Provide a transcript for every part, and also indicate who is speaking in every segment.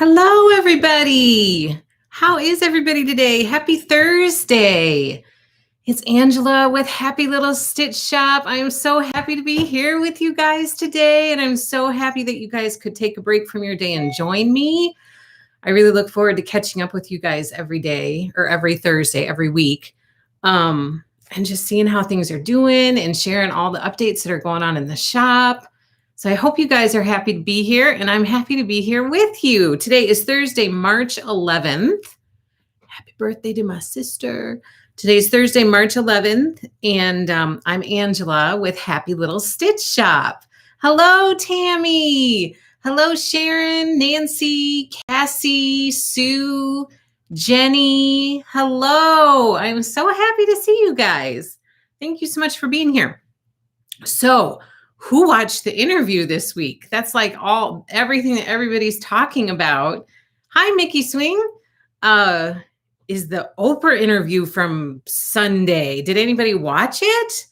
Speaker 1: Hello, everybody. How is everybody today? Happy Thursday. It's Angela with Happy Little Stitch Shop. I am so happy to be here with you guys today, and I'm so happy that you guys could take a break from your day and join me. I really look forward to catching up with you guys every day or every Thursday, every week, and just seeing how things are doing and sharing all the updates that are going on in the shop. So I hope you guys are happy to be here, and I'm happy to be here with you. Today is Thursday, March 11th. Happy birthday to my sister. Today's Thursday, March 11th, and I'm Angela with Happy Little Stitch Shop. Hello, Tammy. Hello, Sharon, Nancy, Cassie, Sue, Jenny. Hello. I'm so happy to see you guys. Thank you so much for being here. So, who watched the interview this week? That's like everything that everybody's talking about. Hi, Mickey Swing. Is the Oprah interview from Sunday. Did anybody watch it?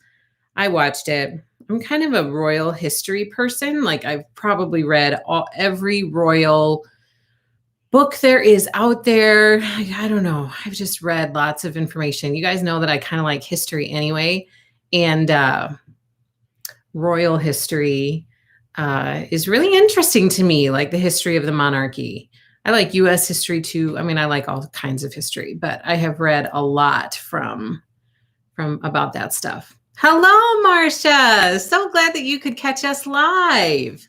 Speaker 1: I watched it. I'm kind of a royal history person. Like I've probably read every royal book there is out there. I don't know. I've just read lots of information. You guys know that I kind of like history anyway. And royal history is really interesting to me, like the history of the monarchy. I like U.S. history too. I mean, I like all kinds of history, but I have read a lot from about that stuff. Hello, Marcia. So glad that you could catch us live.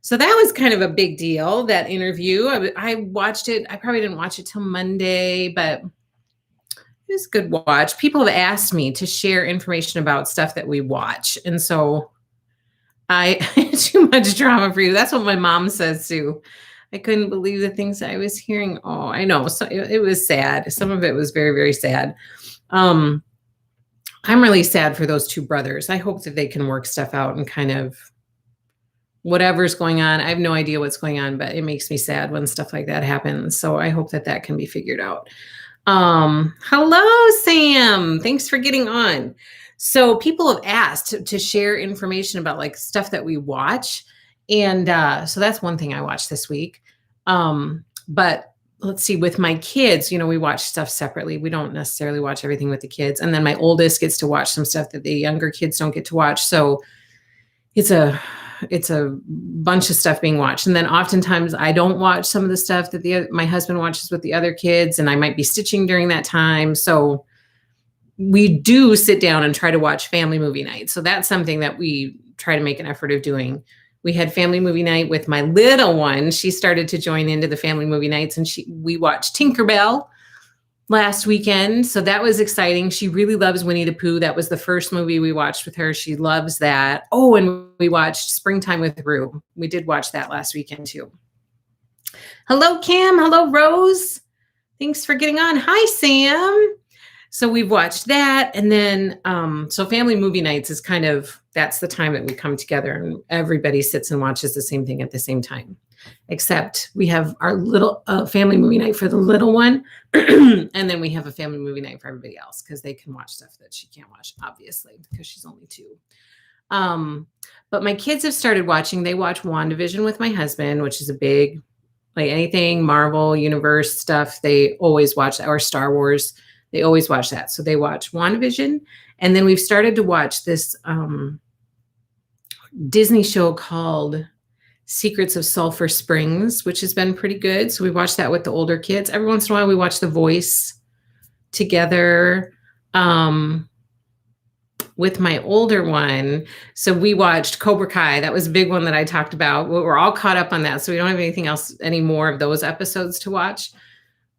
Speaker 1: So that was kind of a big deal, that interview. I watched it. I probably didn't watch it till Monday, but it was a good watch. People have asked me to share information about stuff that we watch. And so too much drama for you. That's what my mom says too. I couldn't believe the things I was hearing. Oh, I know. So it was sad. Some of it was very, very sad. I'm really sad for those two brothers. I hope that they can work stuff out and kind of whatever's going on. I have no idea what's going on, but it makes me sad when stuff like that happens. So I hope that can be figured out. Hello, Sam. Thanks for getting on. So people have asked to share information about like stuff that we watch. And so that's one thing I watched this week. But let's see, with my kids, we watch stuff separately. We don't necessarily watch everything with the kids. And then my oldest gets to watch some stuff that the younger kids don't get to watch. So it's a bunch of stuff being watched. And then oftentimes I don't watch some of the stuff that my husband watches with the other kids, and I might be stitching during that time. So we do sit down and try to watch family movie night. So that's something that we try to make an effort of doing. We had family movie night with my little one. She started to join into the family movie nights, and we watched Tinkerbell last weekend. So that was exciting. She really loves Winnie the Pooh. That was the first movie we watched with her. She loves that. Oh, and we watched Springtime with Rue. We did watch that last weekend too. Hello, Kim. Hello, Rose. Thanks for getting on. Hi, Sam. So we've watched that. And then, so family movie nights is that's the time that we come together and everybody sits and watches the same thing at the same time. Except we have our little family movie night for the little one. And then we have a family movie night for everybody else because they can watch stuff that she can't watch, obviously, because she's only 2. But my kids have started watching. They watch WandaVision with my husband, which is a big, like anything Marvel universe stuff. They always watch that, or Star Wars. They always watch that. So they watch WandaVision. And then we've started to watch this Disney show called Secrets of Sulphur Springs, which has been pretty good. So we watch that with the older kids. Every once in a while, we watch The Voice together with my older one. So we watched Cobra Kai. That was a big one that I talked about. We're all caught up on that. So we don't have anything else, any more of those episodes to watch.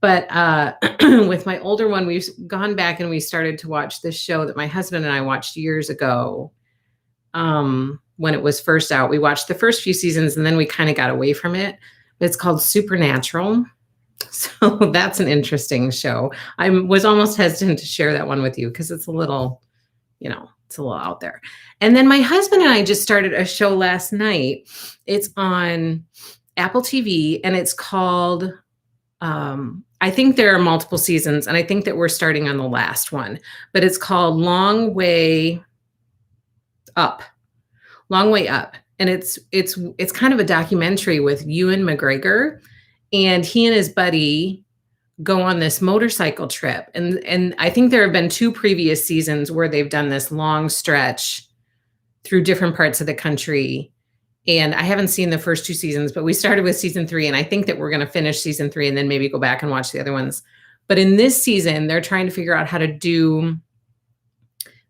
Speaker 1: But with my older one, we've gone back and we started to watch this show that my husband and I watched years ago. When it was first out, we watched the first few seasons and then we kind of got away from it. But it's called Supernatural. So that's an interesting show. I was almost hesitant to share that one with you because it's a little, it's a little out there. And then my husband and I just started a show last night. It's on Apple TV and it's called, I think there are multiple seasons and I think that we're starting on the last one, but it's called Long Way Up. And it's kind of a documentary with Ewan McGregor, and he and his buddy go on this motorcycle trip. And I think there have been 2 previous seasons where they've done this long stretch through different parts of the country. And I haven't seen the first 2 seasons, but we started with season 3. And I think that we're going to finish season 3 and then maybe go back and watch the other ones. But in this season, they're trying to figure out how to do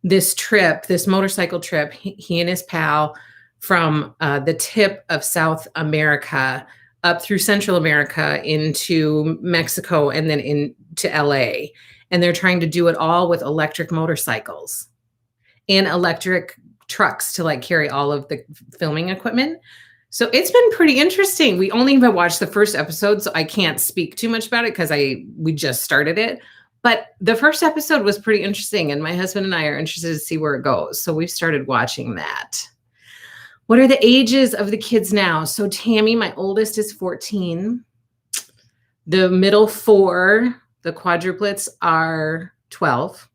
Speaker 1: this trip, this motorcycle trip, he and his pal, from the tip of South America up through Central America into Mexico and then into LA. And they're trying to do it all with electric motorcycles and electric trucks to like carry all of the filming equipment. So it's been pretty interesting. We only have watched the first episode, so I can't speak too much about it because we just started it. But the first episode was pretty interesting, and my husband and I are interested to see where it goes. So we've started watching that. What are the ages of the kids now? So Tammy, my oldest, is 14. The middle 4, the quadruplets, are 12.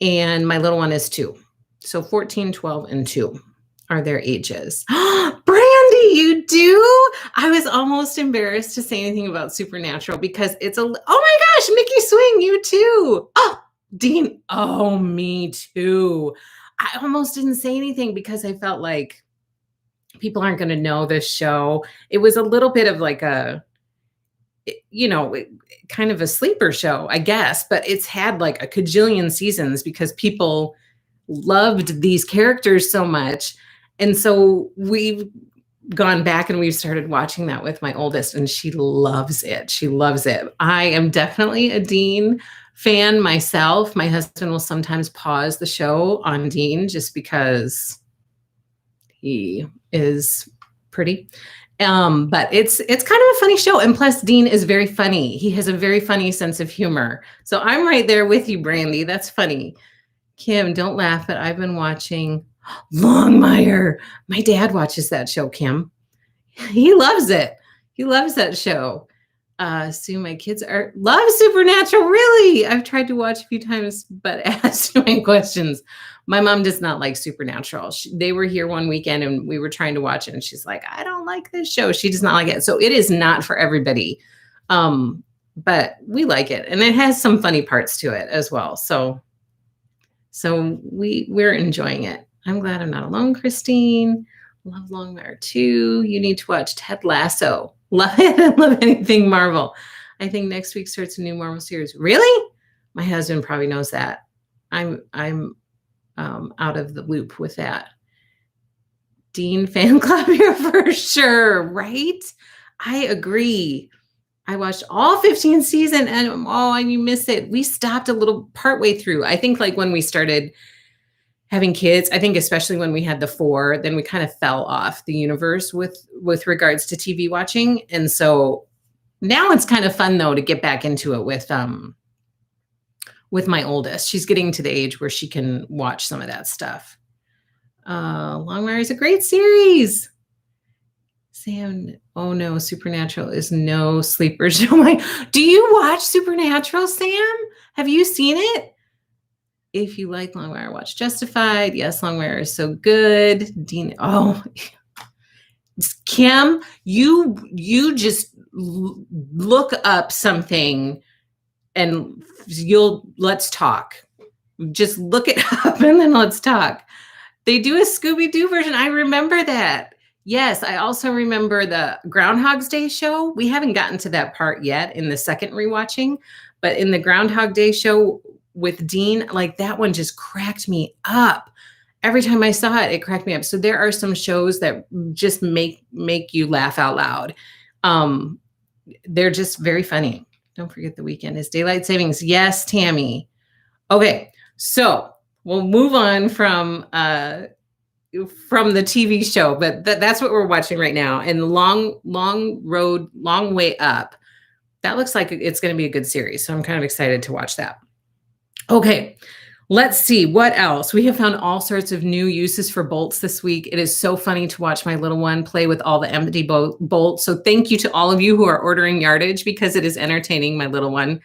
Speaker 1: And my little one is 2. So 14, 12, and 2 are their ages. Brandy, you do? I was almost embarrassed to say anything about Supernatural because it's oh my gosh, Mickey Swing, you too. Oh, Dean. Oh, me too. I almost didn't say anything because I felt like people aren't going to know this show. It was a little bit of like a, kind of a sleeper show, I guess, but it's had like a cajillion seasons because people loved these characters so much. And so we've gone back and we've started watching that with my oldest, and she loves it. She loves it. I am definitely a Dean fan myself. My husband will sometimes pause the show on Dean just because he is pretty. But it's kind of a funny show. And plus Dean is very funny. He has a very funny sense of humor. So I'm right there with you, Brandy. That's funny. Kim, don't laugh, but I've been watching Longmire. My dad watches that show, Kim. He loves it. He loves that show. Sue, my kids love Supernatural. Really? I've tried to watch a few times, but ask too many questions. My mom does not like Supernatural. They were here one weekend and we were trying to watch it, and she's like, I don't like this show. She does not like it. So it is not for everybody. But we like it, and it has some funny parts to it as well. So we're enjoying it. I'm glad I'm not alone, Christine. Love Longmire too. You need to watch Ted Lasso. Love it. I love anything Marvel. I think next week starts a new Marvel series. Really? My husband probably knows that. I'm out of the loop with that. Dean fan club here for sure, right? I agree. I watched all 15 seasons and you miss it. We stopped a little partway through. I think like when we started having kids, I think especially when we had the 4, then we kind of fell off the universe with regards to TV watching. And so now it's kind of fun though to get back into it with my oldest. She's getting to the age where she can watch some of that stuff. Longmire is a great series. Sam, oh no, Supernatural is no sleeper show. Do you watch Supernatural, Sam? Have you seen it? If you like Longmire, watch Justified. Yes, Longmire is so good. Dean, Kim, you just look up something and let's talk. Just look it up and then let's talk. They do a Scooby-Doo version. I remember that. Yes, I also remember the Groundhog's Day show. We haven't gotten to that part yet in the second rewatching, but in the Groundhog Day show with Dean, like that one just cracked me up. Every time I saw it, it cracked me up. So there are some shows that just make you laugh out loud. They're just very funny. Don't forget the weekend is daylight savings. Yes, Tammy. Okay, so we'll move on from the TV show, but that's what we're watching right now. And Long Way Up. That looks like it's going to be a good series. So I'm kind of excited to watch that. Okay, let's see what else. We have found all sorts of new uses for bolts this week. It is so funny to watch my little one play with all the empty bolts. So thank you to all of you who are ordering yardage because it is entertaining my little one.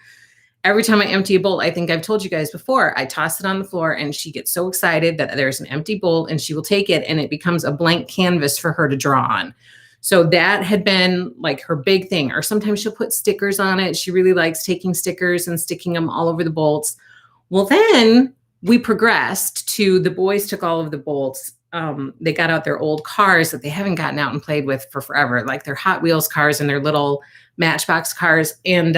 Speaker 1: Every time I empty a bolt, I think I've told you guys before, I toss it on the floor and she gets so excited that there's an empty bolt and she will take it and it becomes a blank canvas for her to draw on. So that had been like her big thing. Or sometimes she'll put stickers on it. She really likes taking stickers and sticking them all over the bolts. Well, then we progressed to the boys took all of the bolts. They got out their old cars that they haven't gotten out and played with for forever, like their Hot Wheels cars and their little Matchbox cars. And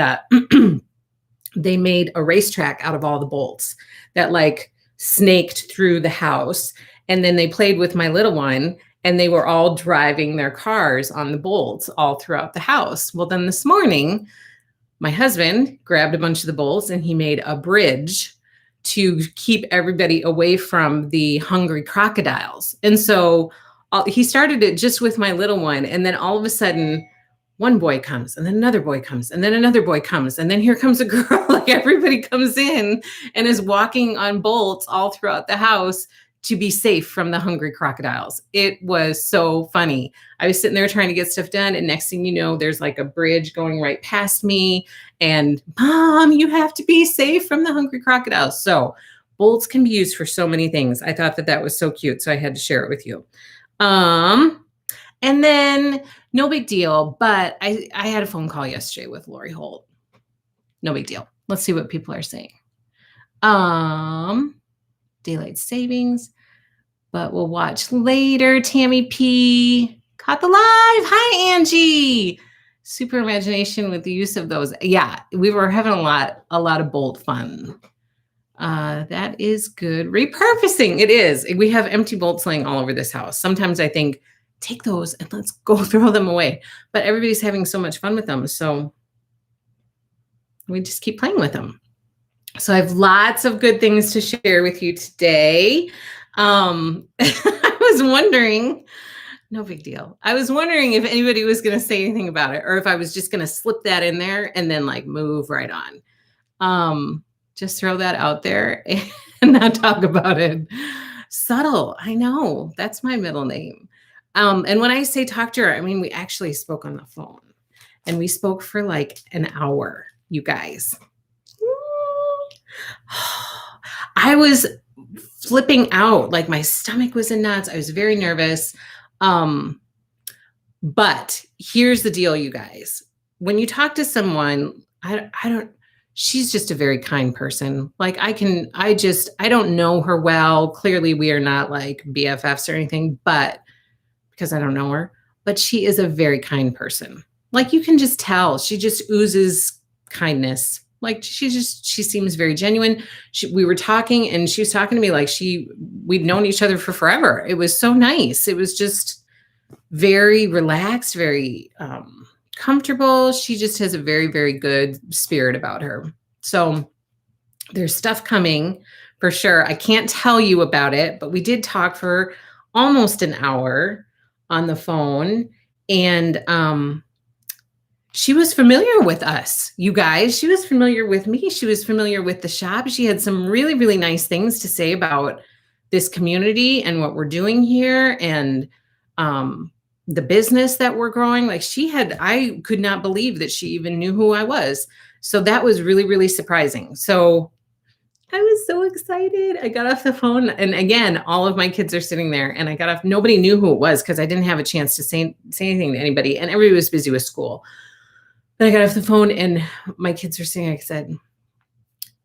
Speaker 1: they made a racetrack out of all the bolts that like snaked through the house. And then they played with my little one, and they were all driving their cars on the bolts all throughout the house. Well, then this morning, my husband grabbed a bunch of the bolts and he made a bridge to keep everybody away from the hungry crocodiles. And so he started it just with my little one. And then all of a sudden, one boy comes, and then another boy comes, and then another boy comes, and then here comes a girl. Like everybody comes in and is walking on bolts all throughout the house to be safe from the hungry crocodiles. It was so funny. I was sitting there trying to get stuff done, and next thing you know, there's like a bridge going right past me, and Mom, you have to be safe from the hungry crocodiles. So bolts can be used for so many things. I thought that that was so cute, so I had to share it with you. And then no big deal, but I had a phone call yesterday with Lori Holt. No big deal. Let's see what people are saying. Daylight savings, but we'll watch later. Tammy P. Caught the live. Hi, Angie. Super imagination with the use of those. Yeah, we were having a lot of bolt fun. That is good. Repurposing. It is. We have empty bolts laying all over this house. Sometimes I think, take those and let's go throw them away. But everybody's having so much fun with them. So we just keep playing with them. So I have lots of good things to share with you today. I was wondering, no big deal. I was wondering if anybody was going to say anything about it, or if I was just going to slip that in there and then like move right on. Just throw that out there and not talk about it. Subtle. I know. That's my middle name. And when I say talk to her, I mean, we actually spoke on the phone, and we spoke for like an hour, you guys. I was flipping out, like my stomach was in knots. I was very nervous. But here's the deal, you guys. When you talk to someone, she's just a very kind person. Like I don't know her well. Clearly we are not like BFFs or anything, but because I don't know her, but she is a very kind person. Like you can just tell, she just oozes kindness. Like she seems very genuine. We were talking, and she was talking to me like we'd known each other for forever. It was so nice. It was just very relaxed, very comfortable. She just has a very, very good spirit about her. So there's stuff coming for sure. I can't tell you about it, but we did talk for almost an hour on the phone, and she was familiar with us, you guys. She was familiar with me. She was familiar with the shop. She had some really, really nice things to say about this community and what we're doing here, and the business that we're growing. Like I could not believe that she even knew who I was. So that was really, really surprising. So I was so excited. I got off the phone, and again, all of my kids are sitting there, and I got off. Nobody knew who it was because I didn't have a chance to say anything to anybody, and everybody was busy with school. But I got off the phone, and my kids are saying, I said,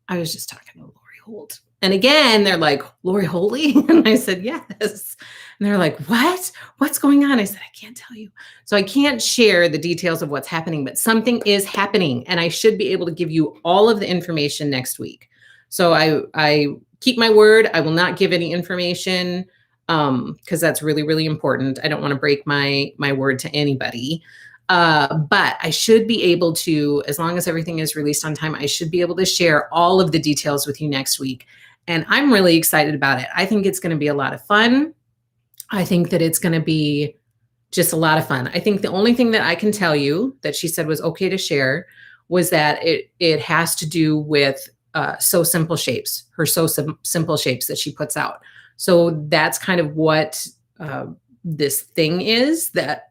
Speaker 1: I was just talking to Lori Holt. And again, they're like, Lori Holy? And I said, yes. And they're like, what? What's going on? I said, I can't tell you. So I can't share the details of what's happening, but something is happening, and I should be able to give you all of the information next week. So I keep my word. I will not give any information because that's really, really important. I don't want to break my word to anybody. But I should be able to, as long as everything is released on time, I should be able to share all of the details with you next week. And I'm really excited about it. I think it's going to be a lot of fun. I think that it's going to be just a lot of fun. I think the only thing that I can tell you that she said was okay to share was that it has to do with So Simple Shapes, her So Simple Shapes that she puts out. So that's kind of what this thing is that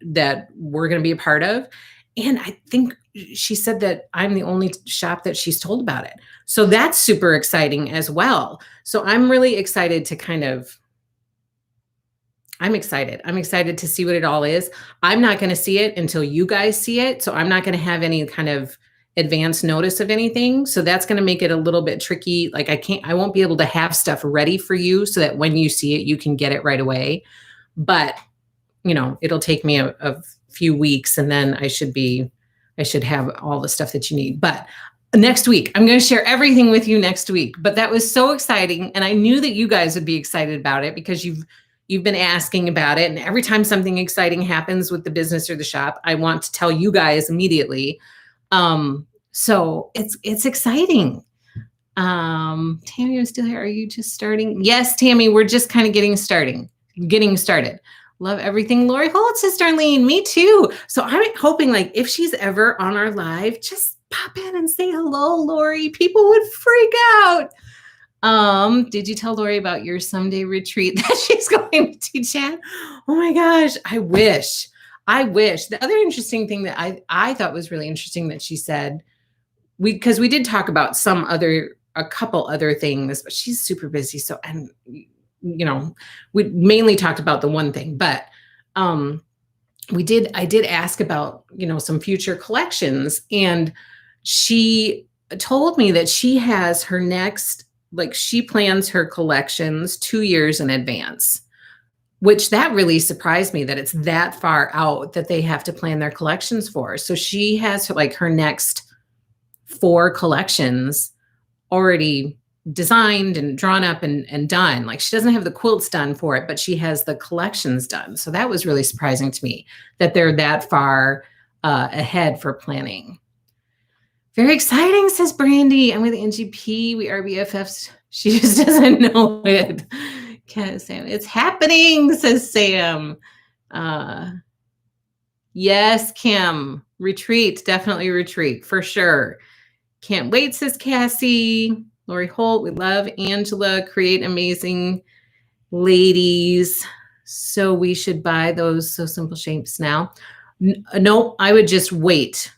Speaker 1: we're going to be a part of. And I think she said that I'm the only shop that she's told about it. So that's super exciting as well. So I'm really excited to kind of, I'm excited. I'm excited to see what it all is. I'm not going to see it until you guys see it. So I'm not going to have any kind of advance notice of anything. So that's going to make it a little bit tricky. Like I won't be able to have stuff ready for you so that when you see it, you can get it right away. But, you know, it'll take me a few weeks and then I should have all the stuff that you need. But next week, I'm going to share everything with you next week. But that was so exciting. And I knew that you guys would be excited about it because you've been asking about it. And every time something exciting happens with the business or the shop, I want to tell you guys immediately. So it's exciting. Tammy, I'm still here. Are you just starting? Yes, Tammy, we're just kind of getting started. Love everything. Lori Holtz says, Darlene, me too. So I'm hoping like if she's ever on our live, just pop in and say hello, Lori. People would freak out. Did you tell Lori about your someday retreat that she's going to teach at? Oh my gosh, I wish. The other interesting thing that I thought was really interesting that she said, because we did talk about a couple other things, but she's super busy. So, and you know, we mainly talked about the one thing, but I did ask about, you know, some future collections, and she told me that she has her next, like she plans her collections 2 years in advance, which that really surprised me that it's that far out that they have to plan their collections for. So she has like her next 4 collections already designed and drawn up and done. Like she doesn't have the quilts done for it, but she has the collections done. So that was really surprising to me that they're that far ahead for planning. Very exciting, says Brandy. I'm with NGP. We are BFFs. She just doesn't know it. Sam, it's happening, says Sam. Yes, Kim. Retreat, definitely retreat, for sure. Can't wait, says Cassie. Lori Holt, we love Angela. Create amazing ladies. So we should buy those So Simple shapes now. No, I would just wait.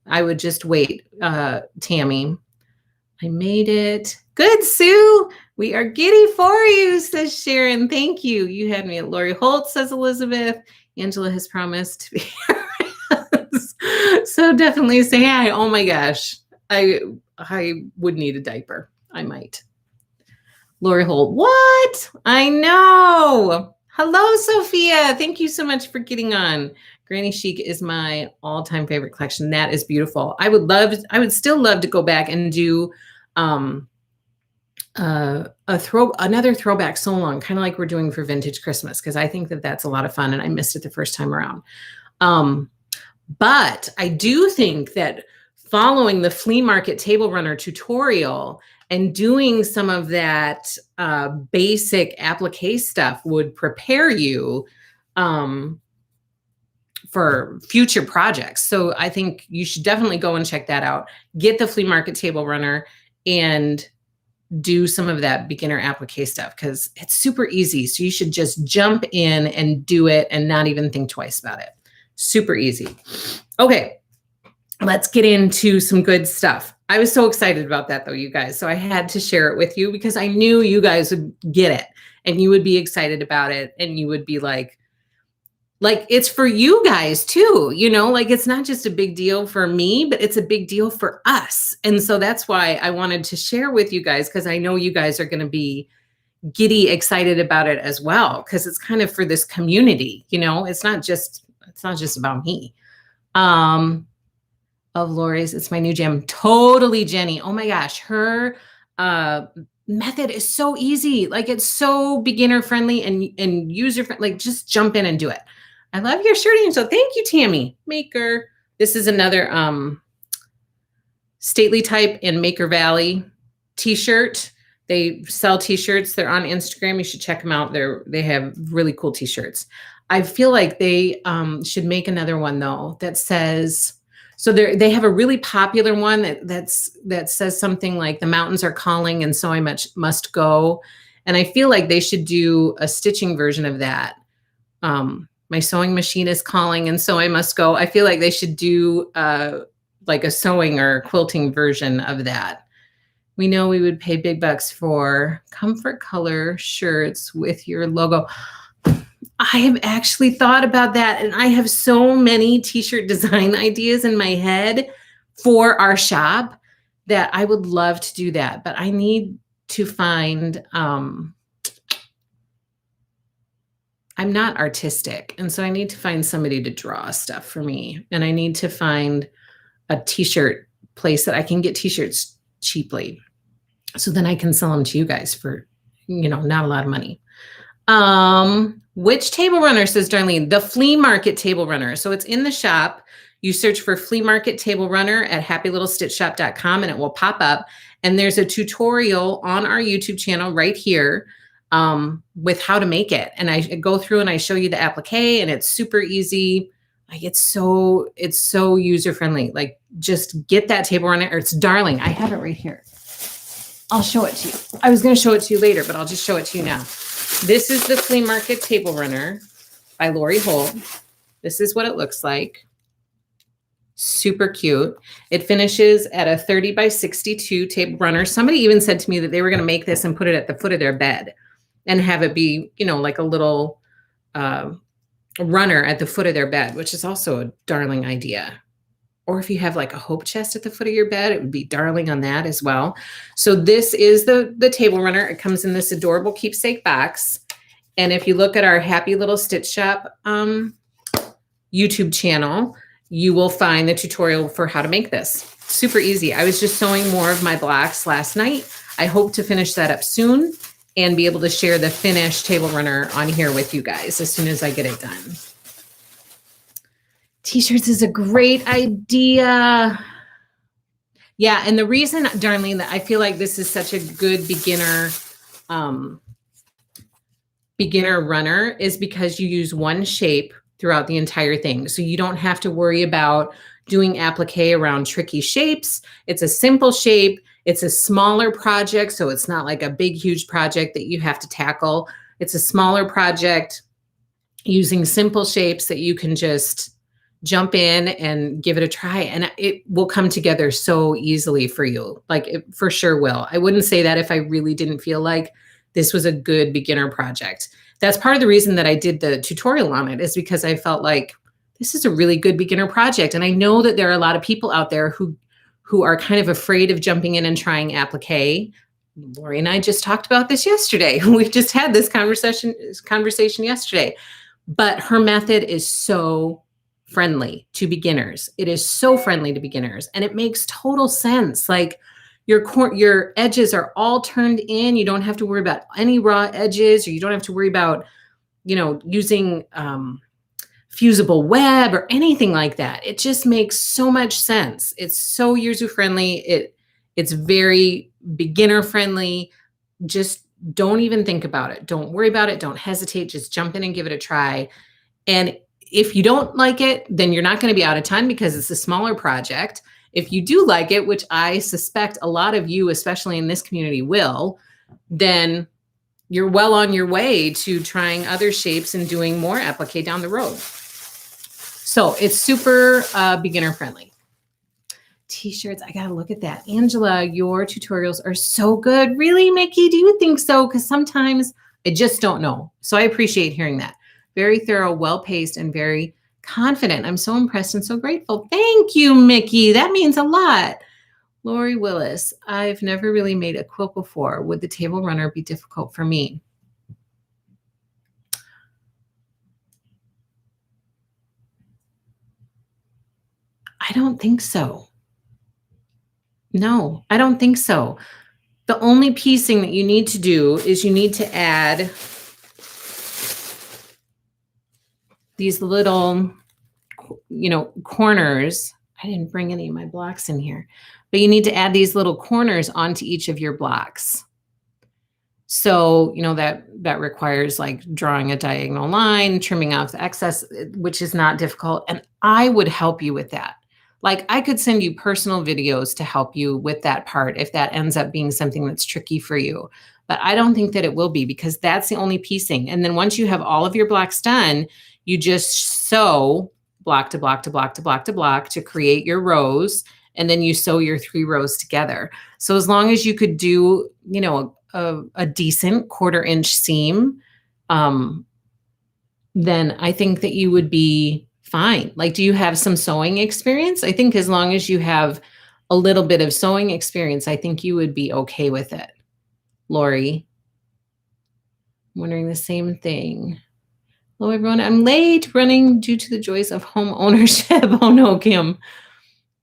Speaker 1: Tammy. I made it. Good, Sue. We are giddy for you, says Sharon. Thank you. You had me at Lori Holt, says Elizabeth. Angela has promised to be here. So definitely say hi. Oh my gosh. I would need a diaper. I might. Lori Holt. What? I know. Hello, Sophia. Thank you so much for getting on. Granny Chic is my all-time favorite collection. That is beautiful. I would still love to go back and do another throwback so long, kind of like we're doing for Vintage Christmas, because I think that that's a lot of fun and I missed it the first time around. But I do think that following the flea market table runner tutorial and doing some of that basic applique stuff would prepare you for future projects. So I think you should definitely go and check that out. Get the flea market table runner and do some of that beginner applique stuff because it's super easy. So you should just jump in and do it and not even think twice about it. Super easy. Okay, let's get into some good stuff. I was so excited about that though, you guys. So I had to share it with you because I knew you guys would get it and you would be excited about it and you would be like it's for you guys too, you know, like it's not just a big deal for me, but it's a big deal for us. And so that's why I wanted to share with you guys because I know you guys are going to be giddy excited about it as well because it's kind of for this community, you know, it's not just about me. Of Lori's, it's my new jam. Totally, Jenny. Oh my gosh, her method is so easy. Like it's so beginner friendly and user friendly. Like just jump in and do it. I love your shirt, Angel. Thank you, Tammy. Maker. This is another Stately Type in Maker Valley t-shirt. They sell t-shirts. They're on Instagram. You should check them out. They have really cool t-shirts. I feel like they should make another one though that says. So they have a really popular one that says something like the mountains are calling and so I must go. And I feel like they should do a stitching version of that. My sewing machine is calling and so I must go. I feel like they should do like a sewing or quilting version of that. We know we would pay big bucks for comfort color shirts with your logo. I have actually thought about that, and I have so many t-shirt design ideas in my head for our shop that I would love to do that, but I need to find, I'm not artistic, and so I need to find somebody to draw stuff for me, and I need to find a t-shirt place that I can get t-shirts cheaply, so then I can sell them to you guys for, not a lot of money. Which table runner, says Darlene? The flea market table runner. So it's in the shop. You search for flea market table runner at happylittlestitchshop.com and it will pop up. And there's a tutorial on our YouTube channel right here with how to make it. And I go through and I show you the applique, and it's super easy. Like it's so user-friendly. Like just get that table runner. Or it's darling. I have it right here. I'll show it to you. I was going to show it to you later, but I'll just show it to you now. This is the Flea Market Table Runner by Lori Holt. This is what it looks like. Super cute. It finishes at a 30 by 62 table runner. Somebody even said to me that they were going to make this and put it at the foot of their bed and have it be, like a little runner at the foot of their bed, which is also a darling idea. Or if you have like a hope chest at the foot of your bed, it would be darling on that as well. So this is the table runner. It comes in this adorable keepsake box. And if you look at our Happy Little Stitch Shop YouTube channel, you will find the tutorial for how to make this. Super easy. I was just sewing more of my blocks last night. I hope to finish that up soon and be able to share the finished table runner on here with you guys as soon as I get it done. T-shirts is a great idea. Yeah, and the reason, Darlene, that I feel like this is such a good beginner runner is because you use one shape throughout the entire thing. So you don't have to worry about doing applique around tricky shapes. It's a simple shape. It's a smaller project, so it's not like a big, huge project that you have to tackle. It's a smaller project using simple shapes that you can just jump in and give it a try, and it will come together so easily for you. Like it for sure will. I wouldn't say that if I really didn't feel like this was a good beginner project. That's part of the reason that I did the tutorial on it, is because I felt like this is a really good beginner project. And I know that there are a lot of people out there who are kind of afraid of jumping in and trying applique. Lori and I just talked about this yesterday. We've just had this conversation yesterday, but her method is so friendly to beginners. It is so friendly to beginners, and it makes total sense. Like your edges are all turned in. You don't have to worry about any raw edges, or you don't have to worry about, using fusible web or anything like that. It just makes so much sense. It's so user friendly. It's very beginner friendly. Just don't even think about it. Don't worry about it. Don't hesitate. Just jump in and give it a try. And if you don't like it, then you're not going to be out of time because it's a smaller project. If you do like it, which I suspect a lot of you, especially in this community, will, then you're well on your way to trying other shapes and doing more applique down the road. So it's super beginner friendly. T-shirts, I got to look at that. Angela, your tutorials are so good. Really, Mickey? Do you think so? Because sometimes I just don't know. So I appreciate hearing that. Very thorough, well-paced, and very confident. I'm so impressed and so grateful. Thank you, Mickey. That means a lot. Lori Willis, I've never really made a quilt before. Would the table runner be difficult for me? I don't think so. No, I don't think so. The only piecing that you need to do is you need to add these little, corners. I didn't bring any of my blocks in here, but you need to add these little corners onto each of your blocks. So, that requires like drawing a diagonal line, trimming off the excess, which is not difficult. And I would help you with that. Like I could send you personal videos to help you with that part if that ends up being something that's tricky for you. But I don't think that it will be, because that's the only piecing. And then once you have all of your blocks done, you just sew block to block to block to block to block to create your rows. And then you sew your 3 rows together. So as long as you could do, a decent 1/4 inch seam, then I think that you would be fine. Like, do you have some sewing experience? I think as long as you have a little bit of sewing experience, I think you would be okay with it. Lori, I'm wondering the same thing. Hello, everyone. I'm late running due to the joys of home ownership. Oh no, Kim.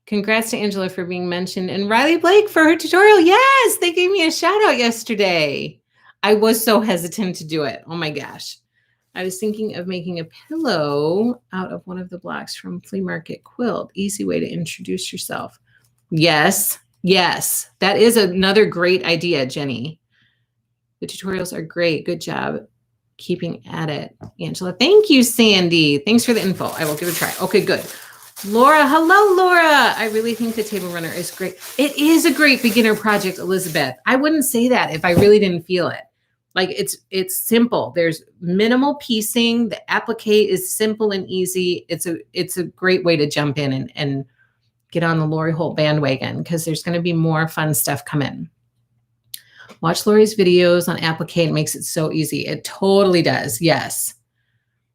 Speaker 1: Congrats to Angela for being mentioned and Riley Blake for her tutorial. Yes, they gave me a shout out yesterday. I was so hesitant to do it. Oh my gosh. I was thinking of making a pillow out of one of the blocks from Flea Market Quilt. Easy way to introduce yourself. Yes, yes. That is another great idea, Jenny. The tutorials are great. Good job keeping at it, Angela. Thank you, Sandy. Thanks for the info. I will give it a try. Okay, good. Laura, hello, Laura. I really think the table runner is great. It is a great beginner project, Elizabeth. I wouldn't say that if I really didn't feel it. Like it's simple. There's minimal piecing. The applique is simple and easy. It's a great way to jump in and get on the Lori Holt bandwagon because there's going to be more fun stuff coming. Watch Lori's videos on applique. It makes it so easy. It totally does. Yes.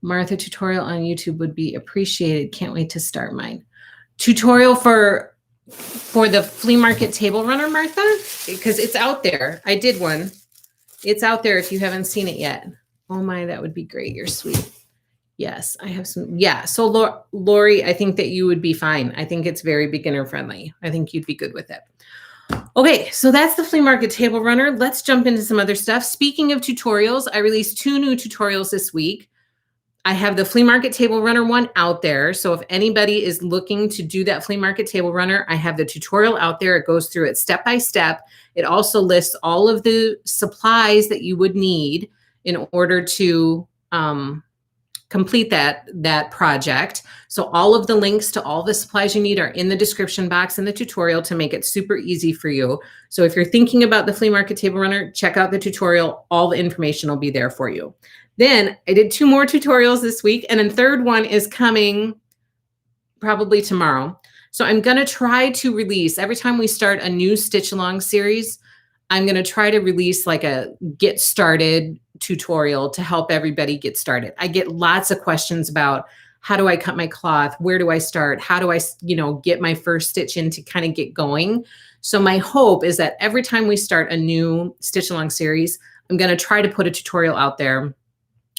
Speaker 1: Martha, tutorial on YouTube would be appreciated. Can't wait to start mine. Tutorial for the flea market table runner, Martha, because it's out there. I did one. It's out there if you haven't seen it yet. Oh my, that would be great. You're sweet. Yes, I have some. Yeah. So Lori, I think that you would be fine. I think it's very beginner friendly. I think you'd be good with it. Okay, so that's the flea market table runner. Let's jump into some other stuff. Speaking of tutorials, I released 2 new tutorials this week. I have the flea market table runner one out there. So if anybody is looking to do that flea market table runner, I have the tutorial out there. It goes through it step by step. It also lists all of the supplies that you would need in order to complete that project. So all of the links to all the supplies you need are in the description box in the tutorial to make it super easy for you. So if you're thinking about the flea market table runner, check out the tutorial. All the information will be there for you. Then I did 2 more tutorials this week, and a third one is coming probably tomorrow. So I'm going to try to release, every time we start a new stitch along series, I'm going to try to release like a get started tutorial to help everybody get started. I get lots of questions about how do I cut my cloth? Where do I start? How do I, get my first stitch in to kind of get going? So my hope is that every time we start a new stitch along series, I'm going to try to put a tutorial out there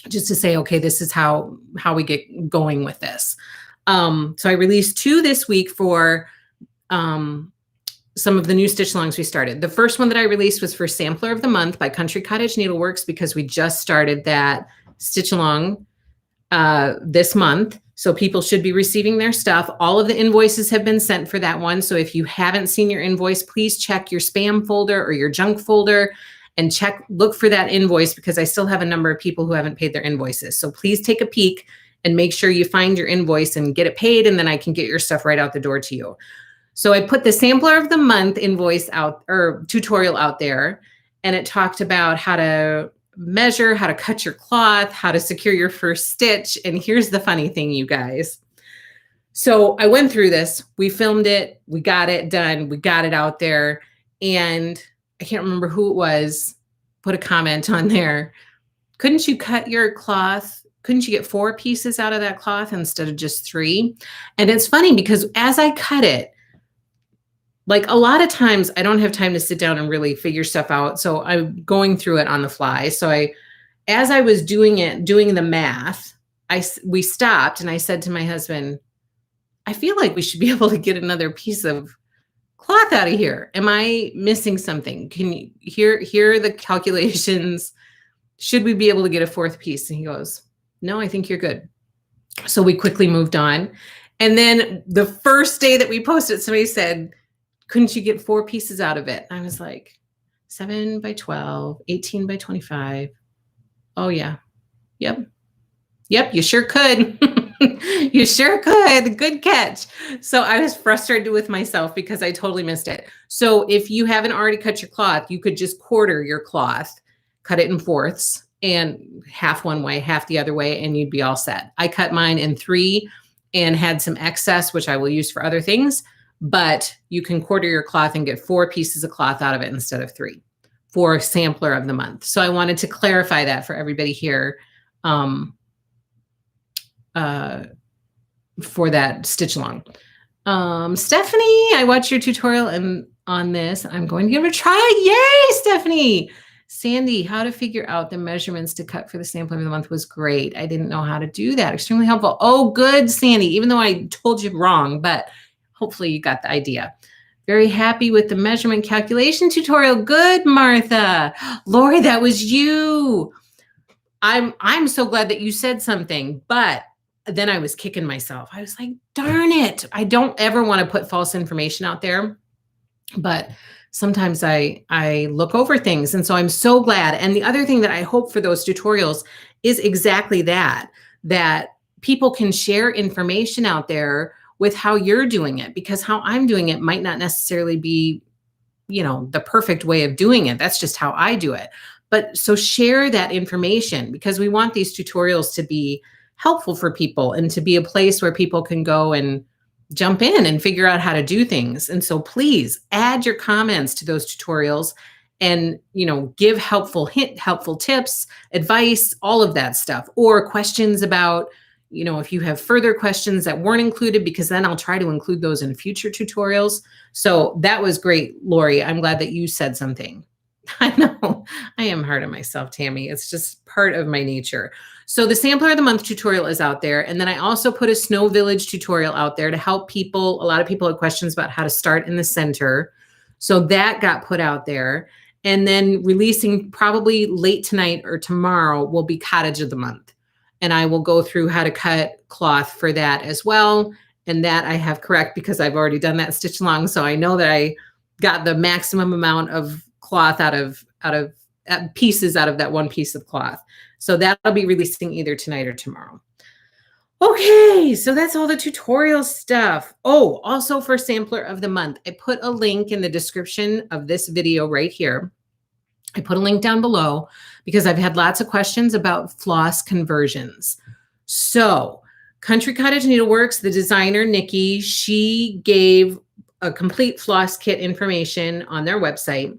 Speaker 1: just to say, okay, this is how we get going with this. So I released 2 this week for some of the new stitch alongs we started. The first one that I released was for Sampler of the Month by Country Cottage Needleworks because we just started that stitch along this month. So people should be receiving their stuff. All of the invoices have been sent for that one. So if you haven't seen your invoice, please check your spam folder or your junk folder and look for that invoice because I still have a number of people who haven't paid their invoices. So please take a peek and make sure you find your invoice and get it paid, and then I can get your stuff right out the door to you. So I put the Sampler of the Month invoice out or tutorial out there, and it talked about how to measure, how to cut your cloth, how to secure your first stitch. And here's the funny thing, you guys. So I went through this, we filmed it, we got it done, we got it out there, and I can't remember who it was, put a comment on there. Couldn't you cut your cloth? Couldn't you get 4 pieces out of that cloth instead of just 3? And it's funny because as I cut it, like a lot of times I don't have time to sit down and really figure stuff out. So I'm going through it on the fly. So as I was doing the math, we stopped and I said to my husband, I feel like we should be able to get another piece of cloth out of here. Am I missing something? Can you hear the calculations? Should we be able to get a 4th piece? And he goes, no, I think you're good. So we quickly moved on. And then the first day that we posted, somebody said, couldn't you get 4 pieces out of it? I was like, 7 by 12, 18 by 25. Oh yeah. Yep, you sure could. You sure could. Good catch. So I was frustrated with myself because I totally missed it. So if you haven't already cut your cloth, you could just quarter your cloth, cut it in 4ths and half one way, half the other way, and you'd be all set. I cut mine in 3 and had some excess, which I will use for other things, but you can quarter your cloth and get 4 pieces of cloth out of it instead of 3 for Sampler of the Month. So I wanted to clarify that for everybody here. for that stitch along. Stephanie, I watched your tutorial on this. I'm going to give it a try. Yay, Stephanie. Sandy, how to figure out the measurements to cut for the sampler of the month was great. I didn't know how to do that. Extremely helpful. Oh, good, Sandy, even though I told you wrong, but hopefully you got the idea. Very happy with the measurement calculation tutorial. Good, Martha. Lori, that was you. I'm so glad that you said something, but then I was kicking myself. I was like, darn it. I don't ever want to put false information out there, but sometimes I look over things. And so I'm so glad. And the other thing that I hope for those tutorials is exactly that people can share information out there with how you're doing it, because how I'm doing it might not necessarily be, the perfect way of doing it. That's just how I do it. But so share that information, because we want these tutorials to be helpful for people and to be a place where people can go and jump in and figure out how to do things. And so please add your comments to those tutorials and, give helpful tips, advice, all of that stuff, or questions about, if you have further questions that weren't included, because then I'll try to include those in future tutorials. So that was great, Lori. I'm glad that you said something. I know I am hard on myself, Tammy. It's just part of my nature. So the sampler of the month tutorial is out there. And then I also put a Snow Village tutorial out there to help people. A lot of people had questions about how to start in the center. So that got put out there. And then releasing probably late tonight or tomorrow will be Cottage of the Month. And I will go through how to cut cloth for that as well. And that I have correct because I've already done that stitch along. So I know that I got the maximum amount of cloth out of pieces out of that one piece of cloth. So that'll be releasing either tonight or tomorrow. Okay, so that's all the tutorial stuff. Oh, also for sampler of the month, I put a link in the description of this video right here. I put a link down below because I've had lots of questions about floss conversions. So Country Cottage Needleworks, the designer, Nikki, she gave a complete floss kit information on their website.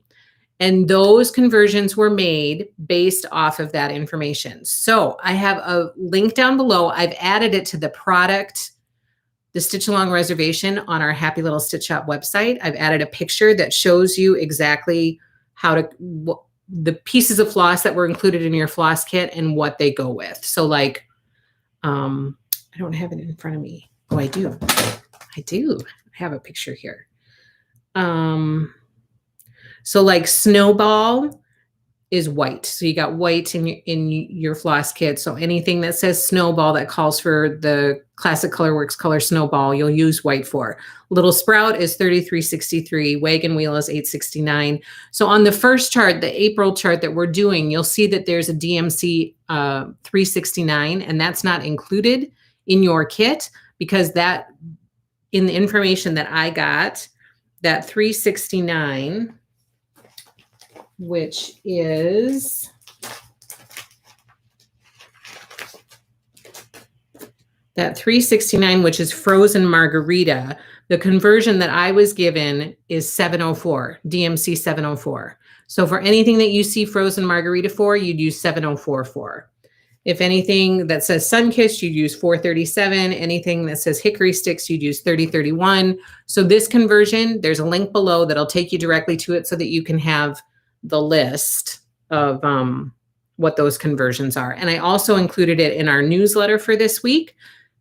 Speaker 1: And those conversions were made based off of that information. So I have a link down below. I've added it to the product, the Stitch Along reservation on our Happy Little Stitch Shop website. I've added a picture that shows you exactly how to, the pieces of floss that were included in your floss kit and what they go with. So like, I don't have it in front of me. Oh, I do. I have a picture here. So like Snowball is white. So you got white in your floss kit. So anything that says Snowball that calls for the Classic Colorworks color Snowball, you'll use white for. Little Sprout is 33.63. Wagon Wheel is 8.69. So on the first chart, the April chart that we're doing, you'll see that there's a DMC 369, and that's not included in your kit because that, in the information that I got, that 369, which is that 369, which is frozen margarita. The conversion that I was given is 704, DMC 704. So for anything that you see frozen margarita for, you'd use 704 for. If anything that says Sunkissed, you'd use 437. Anything that says Hickory Sticks, you'd use 3031. So this conversion, there's a link below that'll take you directly to it so that you can have the list of what those conversions are. And I also included it in our newsletter for this week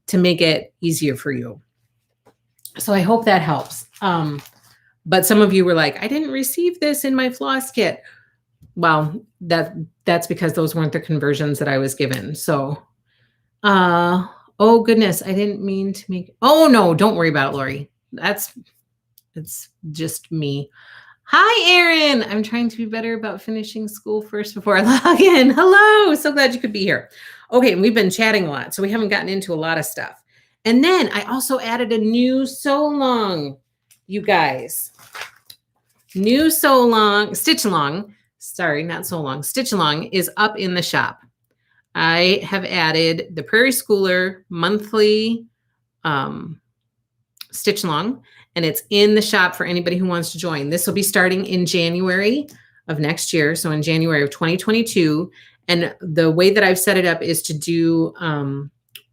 Speaker 1: to make it easier for you. So I hope that helps. But some of you were like, I didn't receive this in my floss kit. Well, that's because those weren't the conversions that I was given. So, oh goodness, I didn't mean to make, oh no, don't worry about it, Lori. It's just me. Hi, Erin. I'm trying to be better about finishing school first before I log in. Hello. So glad you could be here. Okay. And we've been chatting a lot, so we haven't gotten into a lot of stuff. And then I also added a new sew along, you guys. New sew along, stitch along. Sorry, not so long. Stitch along is up in the shop. I have added the Prairie Schooler monthly stitch along, and it's in the shop for anybody who wants to join. This will be starting in January of next year. So in January of 2022. And the way that I've set it up is to do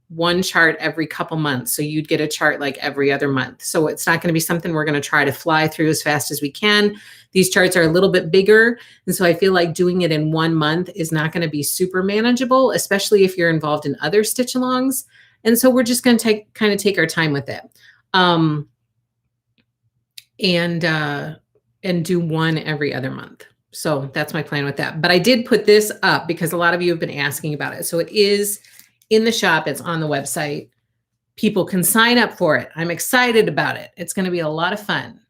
Speaker 1: one chart every couple months. So you'd get a chart like every other month. So it's not going to be something we're going to try to fly through as fast as we can. These charts are a little bit bigger. And so I feel like doing it in 1 month is not going to be super manageable, especially if you're involved in other stitch alongs. And so we're just going to kind of take our time with it. And do one every other month. So that's my plan with that. But I did put this up because a lot of you have been asking about it. So it is in the shop. It's on the website. People can sign up for it. I'm excited about it. It's going to be a lot of fun.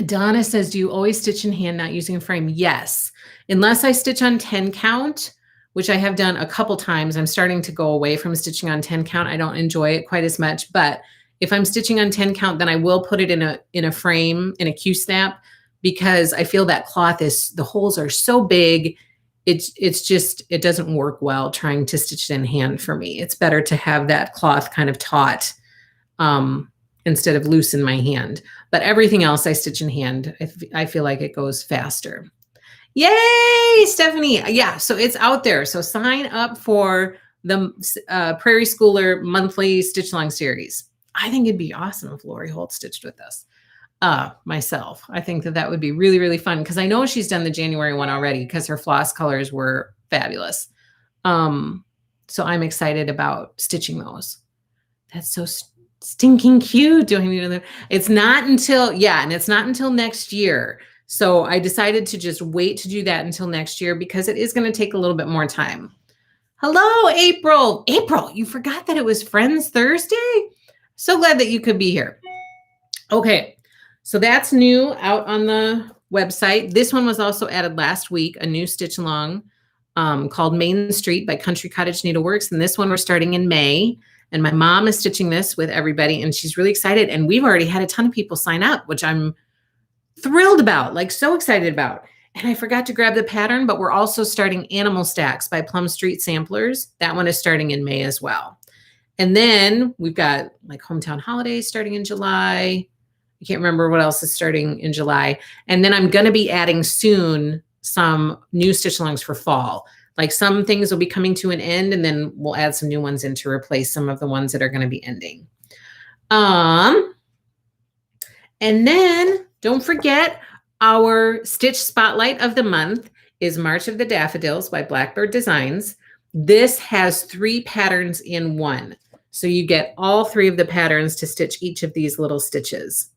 Speaker 1: Donna says, do you always stitch in hand, not using a frame? Yes. Unless I stitch on 10 count, which I have done a couple times. I'm starting to go away from stitching on 10 count. I don't enjoy it quite as much, but if I'm stitching on 10 count, then I will put it in a frame, in a Q-snap, because I feel that cloth the holes are so big. It's just, it doesn't work well trying to stitch it in hand for me. It's better to have that cloth kind of taut instead of loose in my hand. But everything else I stitch in hand, I feel like it goes faster. Yay, Stephanie. Yeah, so it's out there. So sign up for the Prairie Schooler monthly stitch along series. I think it'd be awesome if Lori Holt stitched with us. Myself, I think that would be really, really fun because I know she's done the January one already because her floss colors were fabulous. So I'm excited about stitching those. That's so stinking cute. Do I need another? It's not until, and it's not until next year. So I decided to just wait to do that until next year because it is going to take a little bit more time. Hello, April. April, you forgot that it was Friends Thursday? So glad that you could be here. Okay, so that's new out on the website. This one was also added last week, a new stitch along called Main Street by Country Cottage Needleworks. And this one we're starting in May. And my mom is stitching this with everybody and she's really excited. And we've already had a ton of people sign up, which I'm thrilled about, like so excited about. And I forgot to grab the pattern, but we're also starting Animal Stacks by Plum Street Samplers. That one is starting in May as well. And then we've got like Hometown Holidays starting in July. I can't remember what else is starting in July. And then I'm going to be adding soon some new stitch alongs for fall. Like some things will be coming to an end and then we'll add some new ones in to replace some of the ones that are going to be ending. And then don't forget our stitch spotlight of the month is March of the Daffodils by Blackbird Designs. This has 3 patterns in one. So you get all 3 of the patterns to stitch each of these little stitches.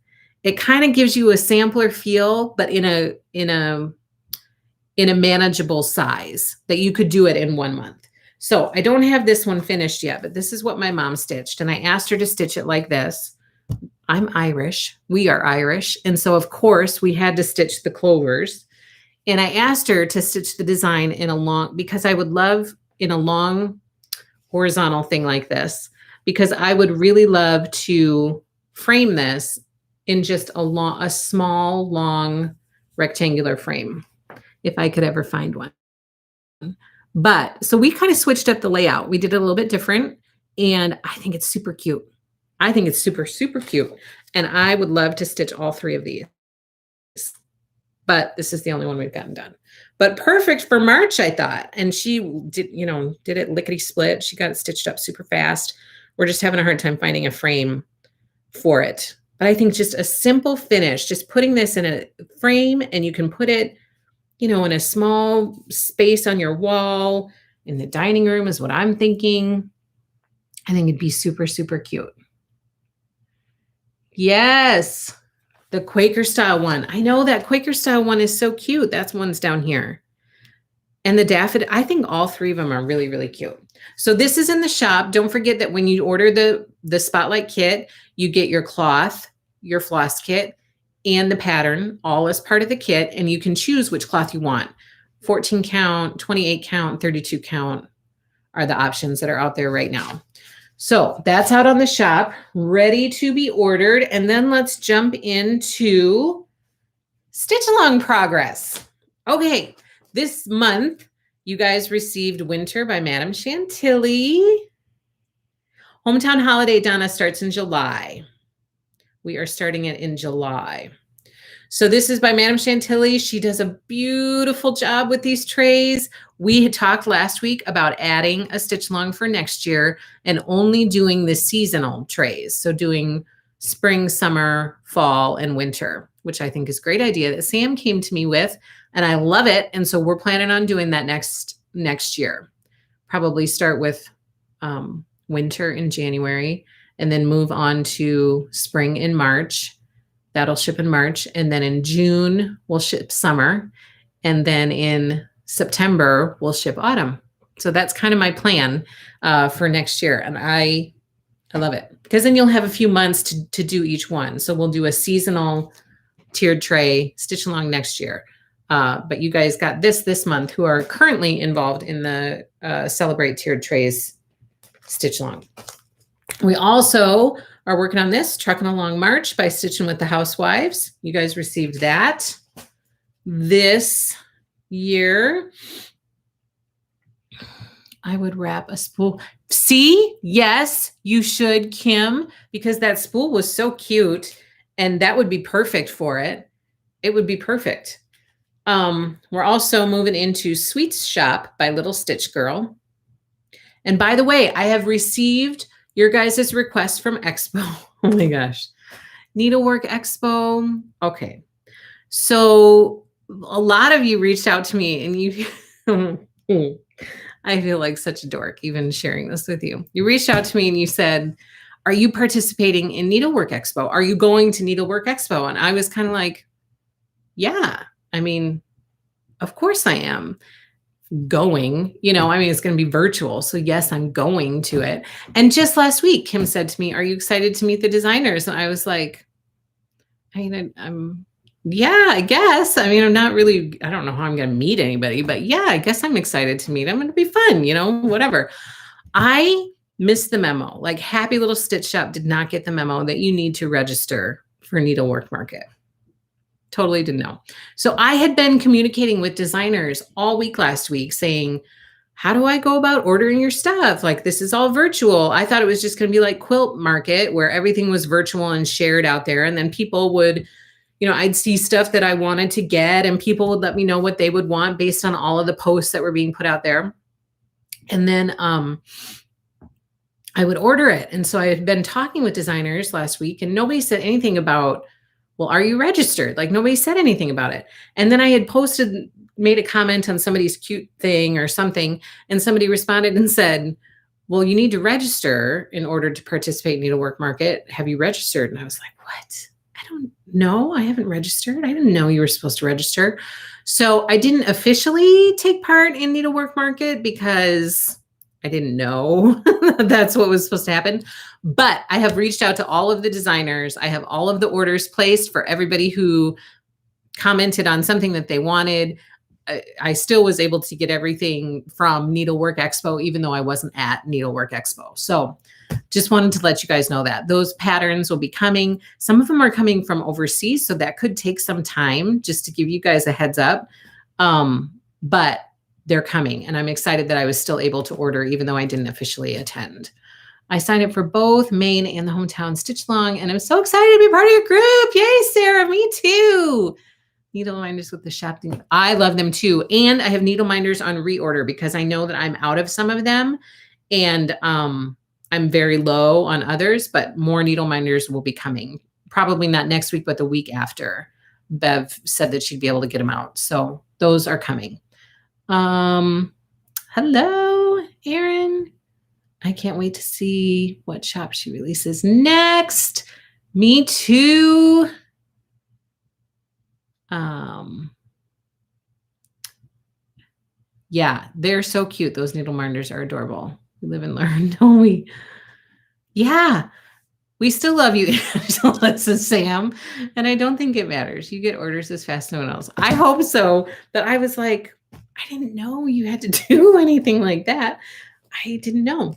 Speaker 1: It kind of gives you a sampler feel, but in a manageable size that you could do it in 1 month. So I don't have this one finished yet, but this is what my mom stitched. And I asked her to stitch it like this. I'm Irish. We are Irish. And so of course we had to stitch the clovers. And I asked her to stitch the design in a long, because I would love in a long horizontal thing like this, because I would really love to frame this in just a small, long rectangular frame, if I could ever find one. But so we kind of switched up the layout. We did it a little bit different, and I think it's super cute. I think it's super, super cute. And I would love to stitch all 3 of these. But this is the only one we've gotten done. But perfect for March, I thought. And she did, did it lickety split. She got it stitched up super fast. We're just having a hard time finding a frame for it. But I think just a simple finish, just putting this in a frame and you can put it, in a small space on your wall, in the dining room is what I'm thinking. I think it'd be super, super cute. Yes, the Quaker style one. I know that Quaker style one is so cute. That's one's down here. And the daffodil, I think all 3 of them are really, really cute. So this is in the shop. Don't forget that when you order the Spotlight kit, you get your cloth, your floss kit, and the pattern all as part of the kit. And you can choose which cloth you want. 14 count, 28 count, 32 count are the options that are out there right now. So that's out on the shop, ready to be ordered. And then let's jump into stitch along progress. Okay, this month, you guys received Winter by Madame Chantilly. Hometown Holiday, Donna, starts in July. We are starting it in July. So this is by Madame Chantilly. She does a beautiful job with these trays. We had talked last week about adding a stitch along for next year and only doing the seasonal trays. So doing spring, summer, fall, and winter, which I think is a great idea that Sam came to me with, and I love it. And so we're planning on doing that next year. Probably start with winter in January and then move on to spring in March. That'll ship in March. And then in June, we'll ship summer. And then in September, we'll ship autumn. So that's kind of my plan for next year. And I love it because then you'll have a few months to do each one. So we'll do a seasonal tiered tray stitch along next year. But you guys got this month who are currently involved in the Celebrate Tiered Trays stitch along. We also are working on this Trucking Along March by Stitching with the Housewives. You guys received that this year. I would wrap a spool. See, yes, you should, Kim, because that spool was so cute and that would be perfect for it. It would be perfect. We're also moving into Sweets Shop by Little Stitch Girl. And by the way, I have received your guys' request from Expo. Oh my gosh. Needlework Expo. Okay. So a lot of you reached out to me and you, I feel like such a dork even sharing this with you. You reached out to me and you said, are you participating in Needlework Expo? Are you going to Needlework Expo? And I was kind of like, yeah, I mean, of course I am going, it's going to be virtual. So yes, I'm going to it. And just last week, Kim said to me, are you excited to meet the designers? And I was like, yeah, I guess. I mean, I don't know how I'm going to meet anybody, but yeah, I guess I'm excited to meet them. It'll be fun, whatever. I missed the memo. Like Happy Little Stitch Shop did not get the memo that you need to register for Needlework Market. Totally didn't know. So I had been communicating with designers all week last week saying, how do I go about ordering your stuff? Like, this is all virtual. I thought it was just going to be like Quilt Market where everything was virtual and shared out there. And then people would, I'd see stuff that I wanted to get and people would let me know what they would want based on all of the posts that were being put out there. And then I would order it. And so I had been talking with designers last week and nobody said anything about, well, are you registered? Like nobody said anything about it. And then I had made a comment on somebody's cute thing or something. And somebody responded and said, well, you need to register in order to participate in Needlework Market. Have you registered? And I was like, what? I don't know. I haven't registered. I didn't know you were supposed to register. So I didn't officially take part in Needlework Market because I didn't know that's what was supposed to happen. But I have reached out to all of the designers. I have all of the orders placed for everybody who commented on something that they wanted. I still was able to get everything from Needlework Expo, even though I wasn't at Needlework Expo. So just wanted to let you guys know that those patterns will be coming. Some of them are coming from overseas, so that could take some time just to give you guys a heads up. But they're coming, and I'm excited that I was still able to order, even though I didn't officially attend. I signed up for both Maine and the Hometown Stitch Along, and I'm so excited to be part of your group. Yay, Sarah, me too. Needle minders with the shop thing. I love them too. And I have needle minders on reorder because I know that I'm out of some of them, and I'm very low on others, but more needle minders will be coming. Probably not next week, but the week after. Bev said that she'd be able to get them out. So those are coming. Hello, Erin. I can't wait to see what shop she releases next. Me too. Yeah, they're so cute. Those needle minders are adorable. We live and learn, don't we? Yeah, we still love you, Angela, says Sam. And I don't think it matters. You get orders as fast as no one else. I hope so. But I was like, I didn't know you had to do anything like that. I didn't know.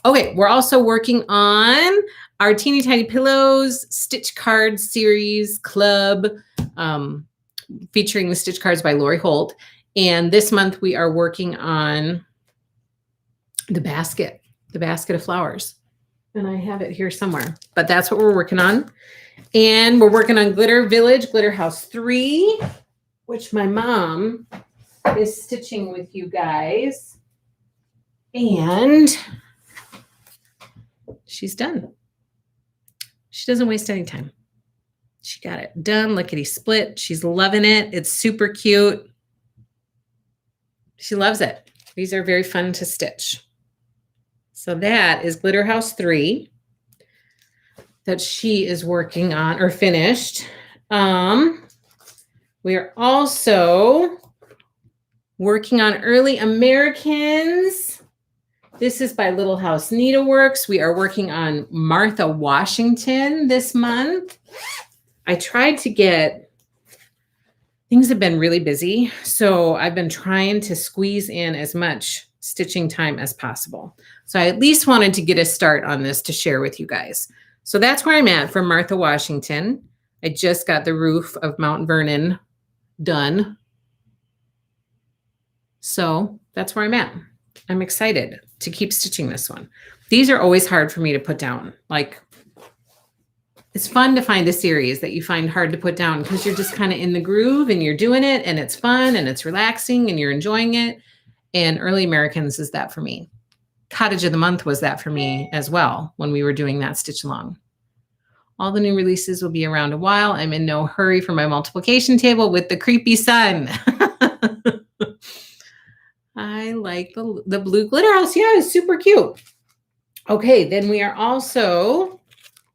Speaker 1: Okay, we're also working on our Teeny Tiny Pillows Stitch Card Series Club, featuring the Stitch Cards by Lori Holt. And this month we are working on the basket of flowers. and I have it here somewhere, but that's what we're working on. And we're working on Glitter Village, Glitter House 3, which my mom is stitching with you guys. And she's done. She doesn't waste any time. She got it done, lickety split. She's loving it. It's super cute. She loves it. These are very fun to stitch. So that is Glitter House 3 that she is working on or finished. We are also working on Early Americans. This is by Little House Needleworks. We are working on Martha Washington this month. I tried to get, things have been really busy, so I've been trying to squeeze in as much stitching time as possible. So I at least wanted to get a start on this to share with you guys. So that's where I'm at for Martha Washington. I just got the roof of Mount Vernon done. So that's where I'm at. I'm excited to keep stitching this one. These are always hard for me to put down. Like, it's fun to find a series that you find hard to put down because you're just kind of in the groove and you're doing it and it's fun and it's relaxing and you're enjoying it. And Early Americans is that for me. Cottage of the Month was that for me as well when we were doing that stitch along. All the new releases will be around a while. I'm in no hurry for my multiplication table with the creepy sun. I like the blue glitter house. Yeah, it's super cute. Okay, then we are also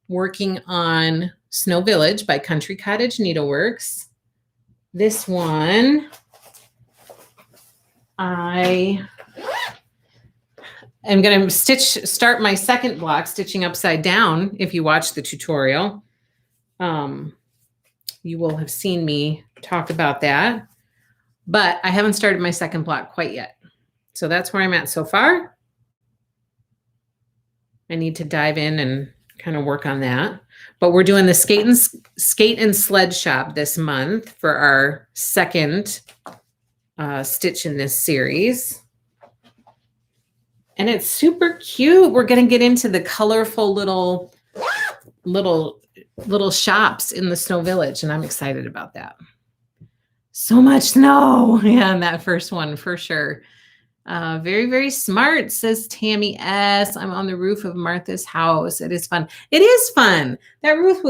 Speaker 1: working on Snow Village by Country Cottage Needleworks. This one, I am going to start my second block stitching upside down. If you watch the tutorial, you will have seen me talk about that, but I haven't started my second block quite yet. So that's where I'm at so far. I need to dive in and kind of work on that. But we're doing the skate and sled shop this month for our second stitch in this series. And it's super cute. We're going to get into the colorful little shops in the Snow Village, and I'm excited about that. So much snow. Yeah, in that first one for sure. Very, very smart, says Tammy S. I'm on the roof of Martha's house. It is fun. It is fun. That roof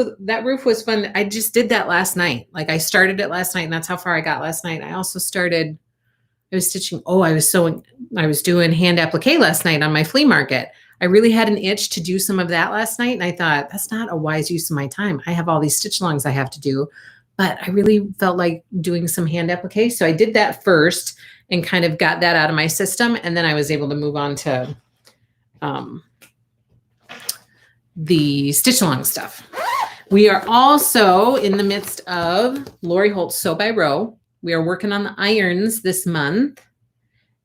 Speaker 1: was fun. I just did that last night. Like, I started it last night, and that's how far I got last night. I also started, I was stitching. Oh, I was doing hand applique last night on my flea market. I really had an itch to do some of that last night, and I thought, that's not a wise use of my time. I have all these stitch alongs I have to do, but I really felt like doing some hand applique. So I did that first and kind of got that out of my system. And then I was able to move on to the stitch along stuff. We are also in the midst of Lori Holt's Sew by Row. We are working on the irons this month.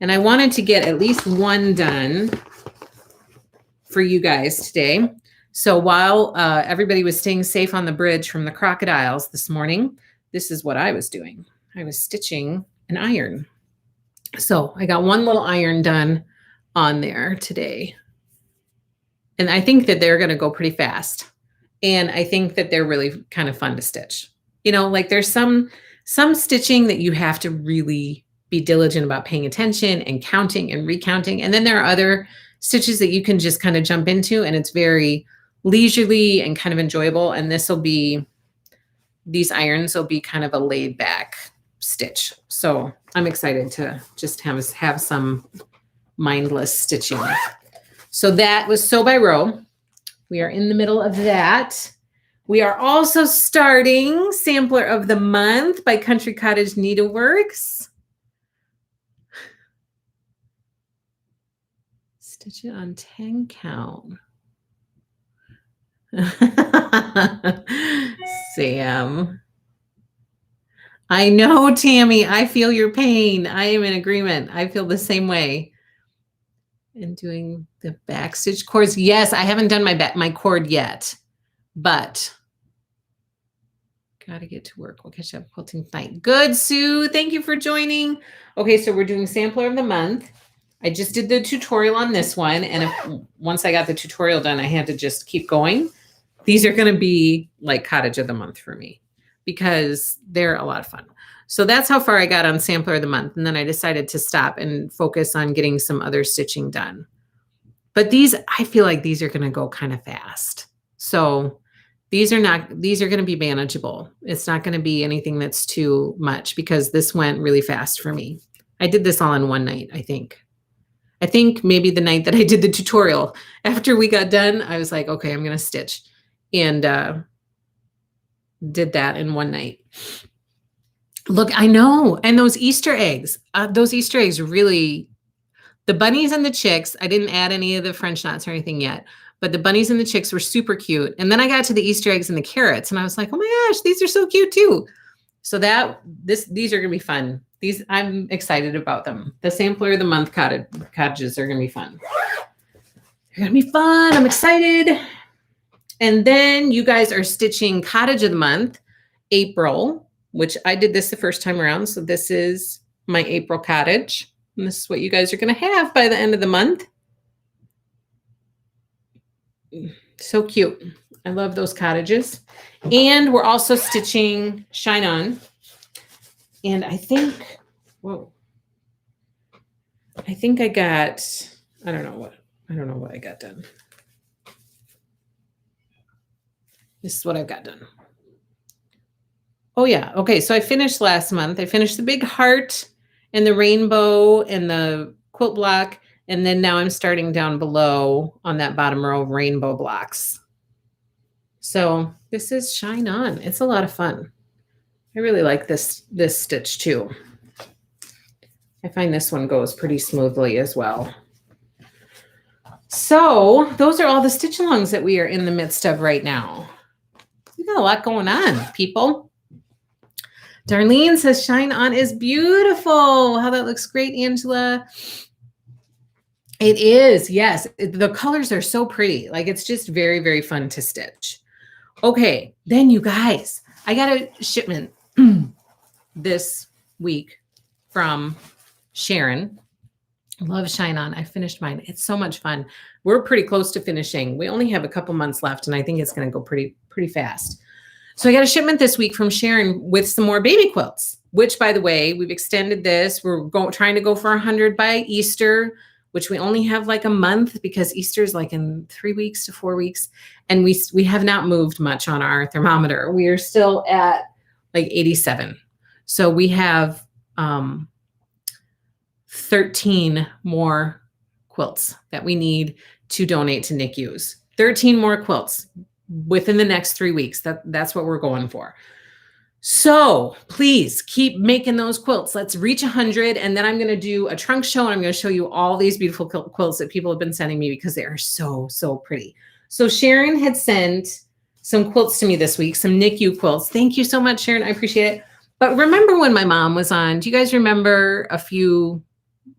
Speaker 1: And I wanted to get at least one done for you guys today. So while everybody was staying safe on the bridge from the crocodiles this morning, this is what I was doing. I was stitching an iron. So I got one little iron done on there today. And I think that they're going to go pretty fast. And I think that they're really kind of fun to stitch. You know, like there's some stitching that you have to really be diligent about paying attention and counting and recounting. And then there are other stitches that you can just kind of jump into, and it's very leisurely and kind of enjoyable. And these irons will be kind of a laid back stitch. So I'm excited to just have some mindless stitching. So that was Sew by Row. We are in the middle of that. We are also starting Sampler of the Month by Country Cottage Needleworks. Stitch it on 10 count. Sam. I know, Tammy. I feel your pain. I am in agreement. I feel the same way. And doing the back stitch cords. Yes, I haven't done my cord yet, but got to get to work. We'll catch up quilting tonight. Good, Sue. Thank you for joining. Okay, so we're doing Sampler of the Month. I just did the tutorial on this one. And once I got the tutorial done, I had to just keep going. These are going to be like cottage of the month for me because they're a lot of fun. So that's how far I got on sampler of the month. And then I decided to stop and focus on getting some other stitching done. But these, I feel like these are going to go kind of fast. So these are going to be manageable. It's not going to be anything that's too much because this went really fast for me. I did this all in one night, I think. I think maybe the night that I did the tutorial. After we got done, I was like, okay, I'm going to stitch. And did that in one night. Look, I know. And those Easter eggs really, the bunnies and the chicks, I didn't add any of the French knots or anything yet, but the bunnies and the chicks were super cute. And then I got to the Easter eggs and the carrots and I was like, oh my gosh, these are so cute too. So these are going to be fun. I'm excited about them. The sampler of the month cottages are going to be fun. They're going to be fun. I'm excited. And then you guys are stitching cottage of the month, April, which I did this the first time around. So this is my April cottage. And this is what you guys are going to have by the end of the month. So cute. I love those cottages. And we're also stitching Shine On. And I think, whoa, I think I got, I don't know what I got done. This is what I've got done. Oh yeah. Okay. So I finished last month. I finished the big heart and the rainbow and the quilt block. And then now I'm starting down below on that bottom row of rainbow blocks. So this is Shine On. It's a lot of fun. I really like this stitch too. I find this one goes pretty smoothly as well. So those are all the stitch alongs that we are in the midst of right now. We got a lot going on, people. Darlene says Shine On is beautiful. How that looks great, Angela. It is, yes. The colors are so pretty. Like it's just very, very fun to stitch. Okay, then you guys, I got a shipment this week from Sharon. Love Shine On. I finished mine. It's so much fun. We're pretty close to finishing. We only have a couple months left, and I think it's going to go pretty fast. So I got a shipment this week from Sharon with some more baby quilts, which, by the way, we've extended this. We're trying to go for 100 by Easter, which we only have like a month because Easter is like in 3 weeks to 4 weeks. And we have not moved much on our thermometer. We are still at like 87. So we have 13 more quilts that we need to donate to NICUs. 13 more quilts within the next 3 weeks. That's what we're going for. So please keep making those quilts. Let's reach 100. And then I'm going to do a trunk show. And I'm going to show you all these beautiful quilts that people have been sending me because they are so, so pretty. So Sharon had sent some quilts to me this week, some NICU quilts. Thank you so much, Sharon. I appreciate it. But remember when my mom was on, do you guys remember a few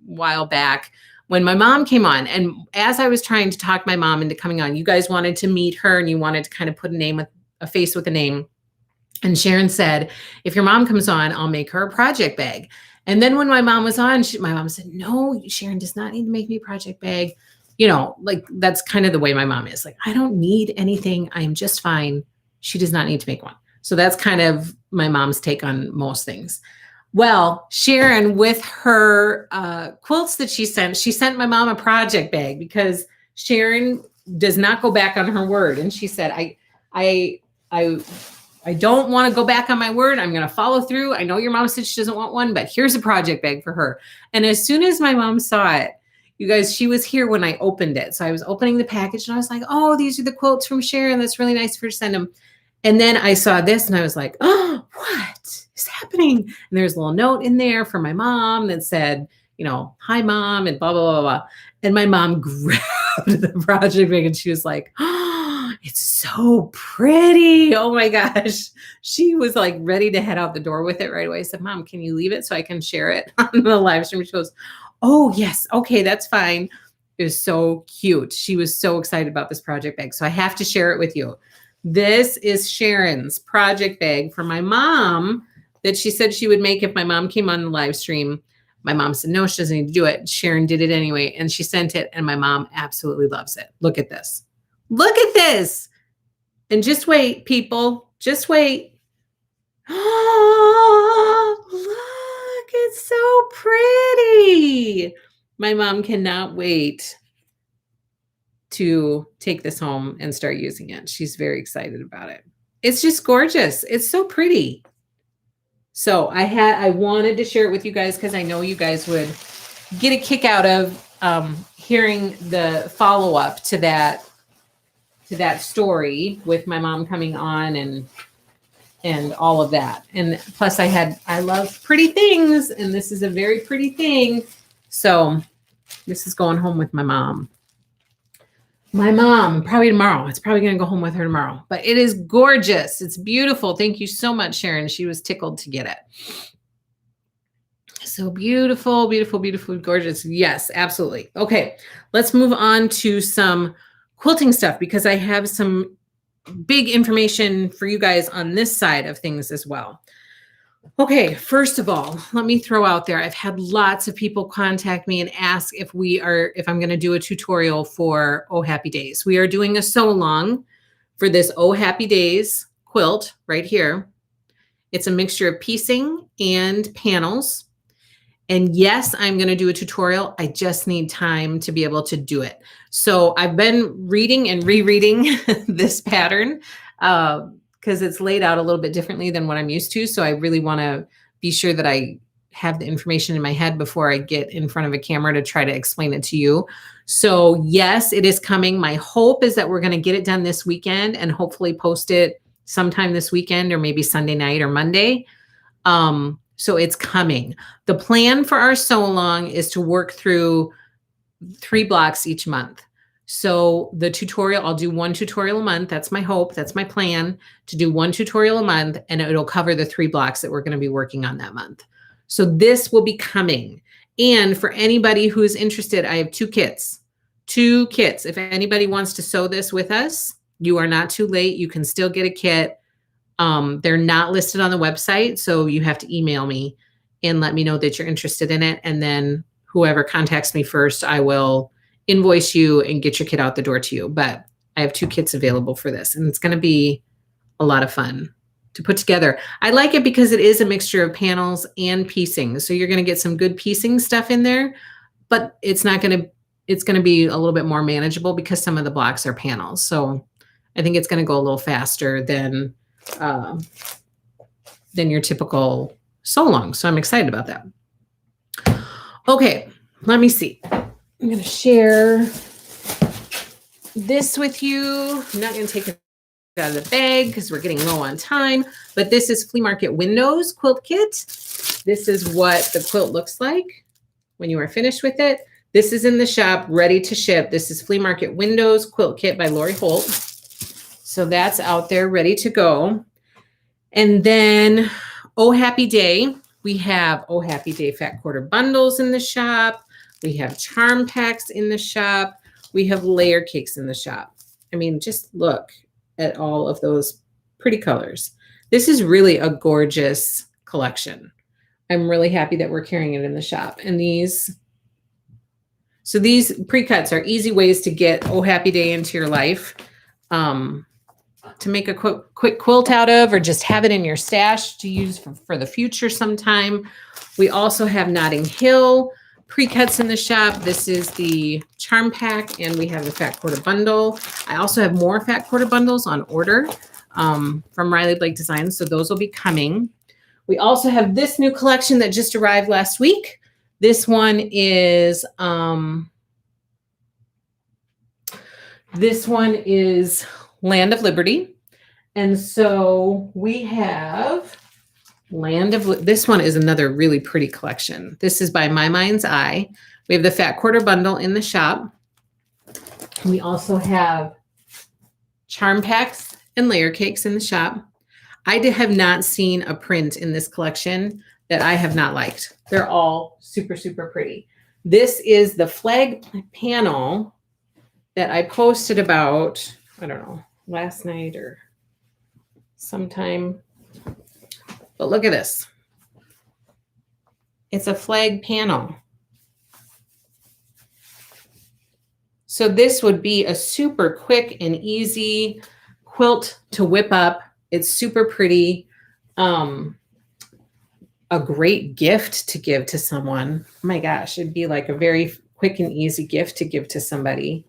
Speaker 1: while back when my mom came on? And as I was trying to talk my mom into coming on, you guys wanted to meet her and you wanted to kind of put a face with a name. And Sharon said, if your mom comes on, I'll make her a project bag. And then when my mom was on, my mom said, no, Sharon does not need to make me a project bag. You know, like that's kind of the way my mom is. Like, I don't need anything. I am just fine. She does not need to make one. So that's kind of my mom's take on most things. Well, Sharon, with her quilts that she sent my mom a project bag because Sharon does not go back on her word. And she said, I don't want to go back on my word. I'm going to follow through. I know your mom said she doesn't want one, but here's a project bag for her. And as soon as my mom saw it, you guys, she was here when I opened it. So I was opening the package and I was like, oh, these are the quilts from Sharon. That's really nice for her to send them. And then I saw this and I was like, oh, what is happening? And there's a little note in there for my mom that said, you know, hi, Mom, and blah, blah, blah, blah. And my mom grabbed the project bag and she was like, oh, it's so pretty. Oh my gosh. She was like ready to head out the door with it right away. I said, Mom, can you leave it so I can share it on the live stream? She goes, oh, yes. Okay, that's fine. It was so cute. She was so excited about this project bag. So I have to share it with you. This is Sharon's project bag for my mom that she said she would make if my mom came on the live stream. My mom said, no, she doesn't need to do it. Sharon did it anyway. And she sent it. And my mom absolutely loves it. Look at this. Look at this. And just wait, people. Just wait. Oh, look. It's so pretty. My mom cannot wait to take this home and start using it. She's very excited about it. It's just gorgeous. It's so pretty. So I wanted to share it with you guys because I know you guys would get a kick out of hearing the follow-up to that story with my mom coming on and all of that. And plus I love pretty things, and this is a very pretty thing. So this is going home with my mom. My mom, probably tomorrow. It's probably going to go home with her tomorrow. But it is gorgeous. It's beautiful. Thank you so much, Sharon. She was tickled to get it. So beautiful, beautiful, beautiful, gorgeous. Yes, absolutely. Okay, let's move on to some quilting stuff because I have some big information for you guys on this side of things as well. Okay, first of all, let me throw out there, I've had lots of people contact me and ask if I'm going to do a tutorial for Oh Happy Days. We are doing a sew along for this Oh Happy Days quilt right here. It's a mixture of piecing and panels. And yes, I'm going to do a tutorial. I just need time to be able to do it. So I've been reading and rereading this pattern because it's laid out a little bit differently than what I'm used to. So I really want to be sure that I have the information in my head before I get in front of a camera to try to explain it to you. So yes, it is coming. My hope is that we're going to get it done this weekend and hopefully post it sometime this weekend or maybe Sunday night or Monday. So it's coming. The plan for our sew along is to work through 3 blocks each month. So the tutorial, I'll do 1 tutorial a month. That's my hope. That's my plan, to do 1 tutorial a month, and it'll cover the 3 blocks that we're going to be working on that month. So this will be coming. And for anybody who is interested, I have 2 kits. 2 kits. If anybody wants to sew this with us, you are not too late. You can still get a kit. They're not listed on the website, so you have to email me and let me know that you're interested in it. And then whoever contacts me first, I will invoice you and get your kit out the door to you. But I have 2 kits available for this, and it's going to be a lot of fun to put together. I like it because it is a mixture of panels and piecing. So you're going to get some good piecing stuff in there, but it's going to be a little bit more manageable because some of the blocks are panels. So I think it's going to go a little faster than your typical sew along. So I'm excited about that. Okay, let me see. I'm going to share this with you. I'm not going to take it out of the bag because we're getting low on time, but this is Flea Market Windows quilt kit. This is what the quilt looks like when you are finished with it. This is in the shop, ready to ship. This is Flea Market Windows quilt kit by Lori Holt. So that's out there ready to go. And then Oh Happy Day, we have Oh Happy Day fat quarter bundles in the shop. We have charm packs in the shop. We have layer cakes in the shop. I mean, just look at all of those pretty colors. This is really a gorgeous collection. I'm really happy that we're carrying it in the shop. And these pre-cuts are easy ways to get Oh Happy Day into your life. To make a quick quilt out of, or just have it in your stash to use for the future sometime. We also have Notting Hill pre-cuts in the shop. This is the charm pack, and we have the fat quarter bundle. I also have more fat quarter bundles on order from Riley Blake Designs, so those will be coming. We also have this new collection that just arrived last week. This one is Land of Liberty. And so we have this one is another really pretty collection. This is by My Mind's Eye. We have the fat quarter bundle in the shop. We also have charm packs and layer cakes in the shop. I have not seen a print in this collection that I have not liked. They're all super, super pretty. This is the flag panel that I posted about, I don't know, last night or sometime. But look at this. It's a flag panel. So this would be a super quick and easy quilt to whip up. It's super pretty. A great gift to give to someone. Oh my gosh, it'd be like a very quick and easy gift to give to somebody.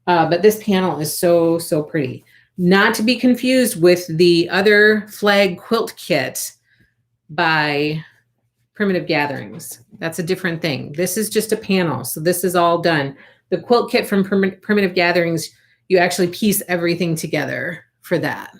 Speaker 1: But this panel is so, so pretty. Not to be confused with the other flag quilt kit by Primitive Gatherings. That's a different thing. This is just a panel. So this is all done. The quilt kit from Primitive Gatherings, you actually piece everything together for that.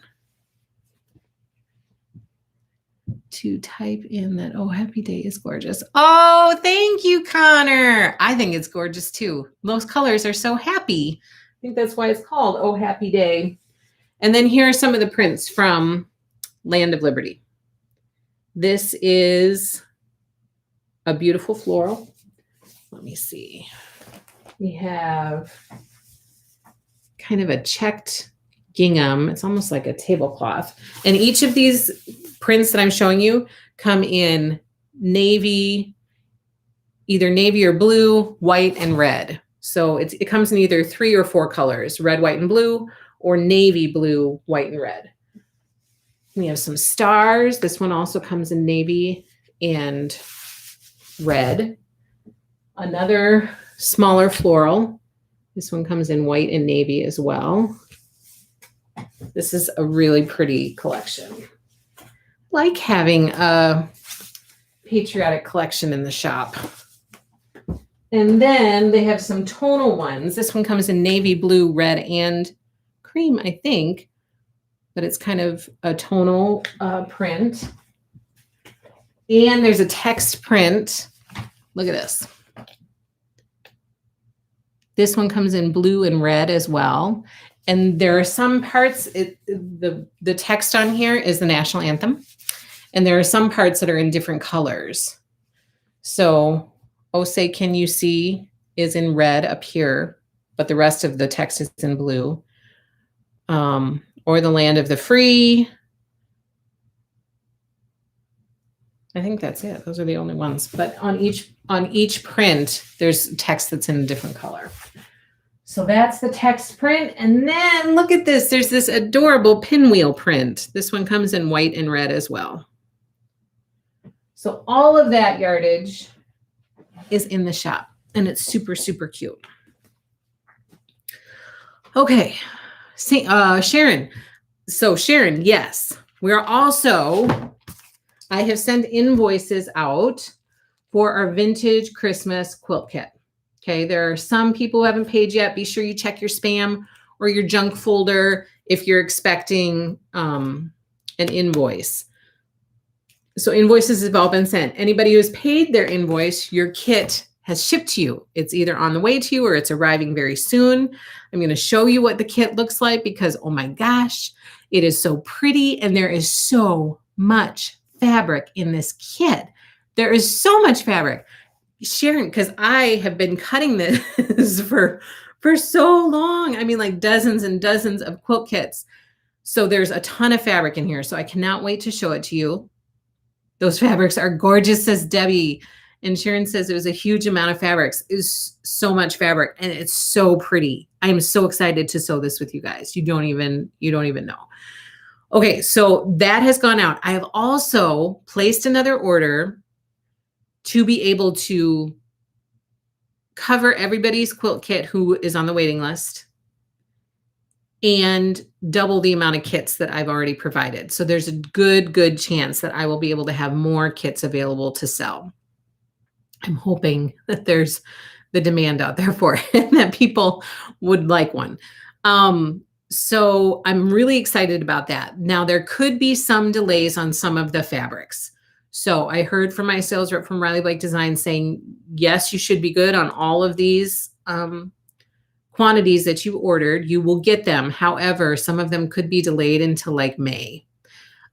Speaker 1: To type in that, oh, happy day is gorgeous. Oh, thank you, Connor. I think it's gorgeous too. Those colors are so happy. I think that's why it's called Oh Happy Day. And then here are some of the prints from Land of Liberty. This is a beautiful floral. Let me see. We have kind of a checked gingham. It's almost like a tablecloth. And each of these prints that I'm showing you come in navy, either navy or blue, white, and red. So it comes in either 3 or 4 colors, red, white, and blue, or navy, blue, white, and red. We have some stars. This one also comes in navy and red. Another smaller floral. This one comes in white and navy as well. This is a really pretty collection. Like having a patriotic collection in the shop. And then they have some tonal ones. This one comes in navy, blue, red, and cream, I think. But it's kind of a tonal print. And there's a text print. Look at this. This one comes in blue and red as well. And there are some parts, the text on here is the national anthem. And there are some parts that are in different colors. So, Oh Say Can You See is in red up here, but the rest of the text is in blue. Or the Land of the Free. I think that's it. Those are the only ones. But on each print, there's text that's in a different color. So that's the text print. And then look at this. There's this adorable pinwheel print. This one comes in white and red as well. So all of that yardage is in the shop. And it's super, super cute. Okay. Sharon. So Sharon, yes. We're also, I have sent invoices out for our vintage Christmas quilt kit. Okay, there are some people who haven't paid yet. Be sure you check your spam or your junk folder if you're expecting an invoice. So invoices have all been sent. Anybody who has paid their invoice, your kit has shipped to you. It's either on the way to you or it's arriving very soon. I'm going to show you what the kit looks like because, oh my gosh, it is so pretty and there is so much fabric in this kit. There is so much fabric. Sharon, because I have been cutting this for so long. I mean, like dozens and dozens of quilt kits. So there's a ton of fabric in here. So I cannot wait to show it to you. Those fabrics are gorgeous, says Debbie. And Sharon says it was a huge amount of fabrics. It was so much fabric and it's so pretty. I am so excited to sew this with you guys. You don't even know. Okay, so that has gone out. I have also placed another order to be able to cover everybody's quilt kit who is on the waiting list and double the amount of kits that I've already provided. So there's a good chance that I will be able to have more kits available to sell. I'm hoping that there's the demand out there for it and that people would like one. So I'm really excited about that. Now there could be some delays on some of the fabrics. So I heard from my sales rep from Riley Blake Design saying, yes, you should be good on all of these quantities that you ordered. You will get them. However, some of them could be delayed until like May.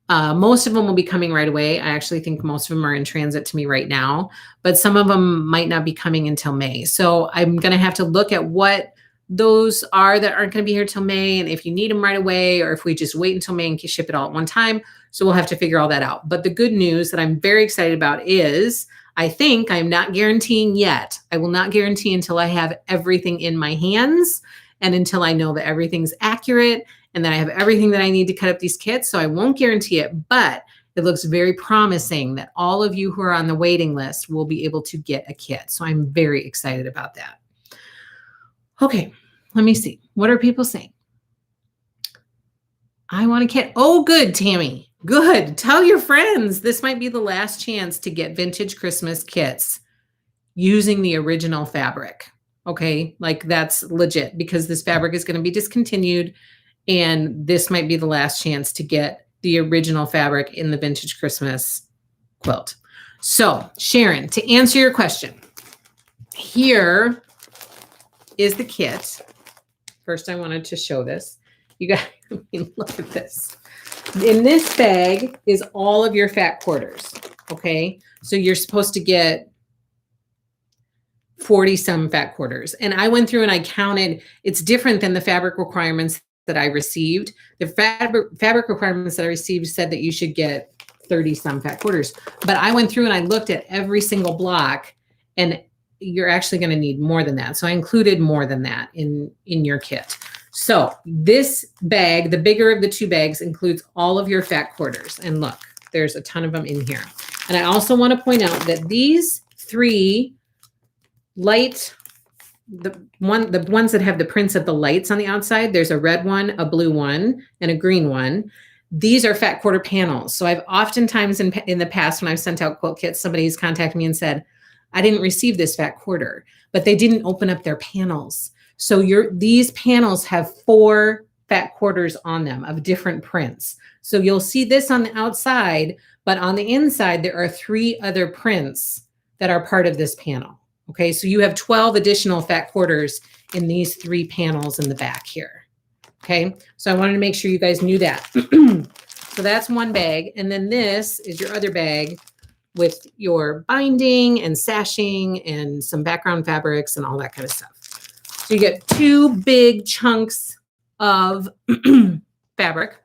Speaker 1: Most of them will be coming right away. I actually think most of them are in transit to me right now, but some of them might not be coming until May. So I'm going to have to look at what those are that aren't going to be here till May. And if you need them right away, or if we just wait until May and ship it all at one time. So we'll have to figure all that out. But the good news that I'm very excited about is I'm not guaranteeing yet. I will not guarantee until I have everything in my hands and until I know that everything's accurate and that I have everything that I need to cut up these kits. So I won't guarantee it, but it looks very promising that all of you who are on the waiting list will be able to get a kit. So I'm very excited about that. Okay, let me see. What are people saying? I want a kit. Oh, good, Tammy. Good. Tell your friends. This might be the last chance to get vintage Christmas kits using the original fabric. Okay, like that's legit because this fabric is going to be discontinued and this might be the last chance to get the original fabric in the vintage Christmas quilt. So, Sharon, to answer your question, here is the kit. First, I wanted to show this. You guys, I mean, look at this. In this bag is all of your fat quarters, okay? So you're supposed to get 40 some fat quarters. And I went through and I counted. It's different than the fabric requirements that I received. The fabric requirements that I received said that you should get 30 some fat quarters. But I went through and I looked at every single block and you're actually going to need more than that. So I included more than that in your kit. So this bag, the bigger of the two bags, includes all of your fat quarters. And look, there's a ton of them in here. And I also want to point out that these three light, the ones that have the prints of the lights on the outside, there's a red one, a blue one, and a green one. These are fat quarter panels. So I've oftentimes in the past when I've sent out quilt kits, somebody's contacted me and said, I didn't receive this fat quarter, but they didn't open up their panels. So these panels have 4 fat quarters on them of different prints. So you'll see this on the outside, but on the inside, there are 3 other prints that are part of this panel. Okay, so you have 12 additional fat quarters in these 3 panels in the back here. Okay, so I wanted to make sure you guys knew that. So that's one bag. And then this is your other bag with your binding and sashing and some background fabrics and all that kind of stuff. So you get 2 big chunks of fabric.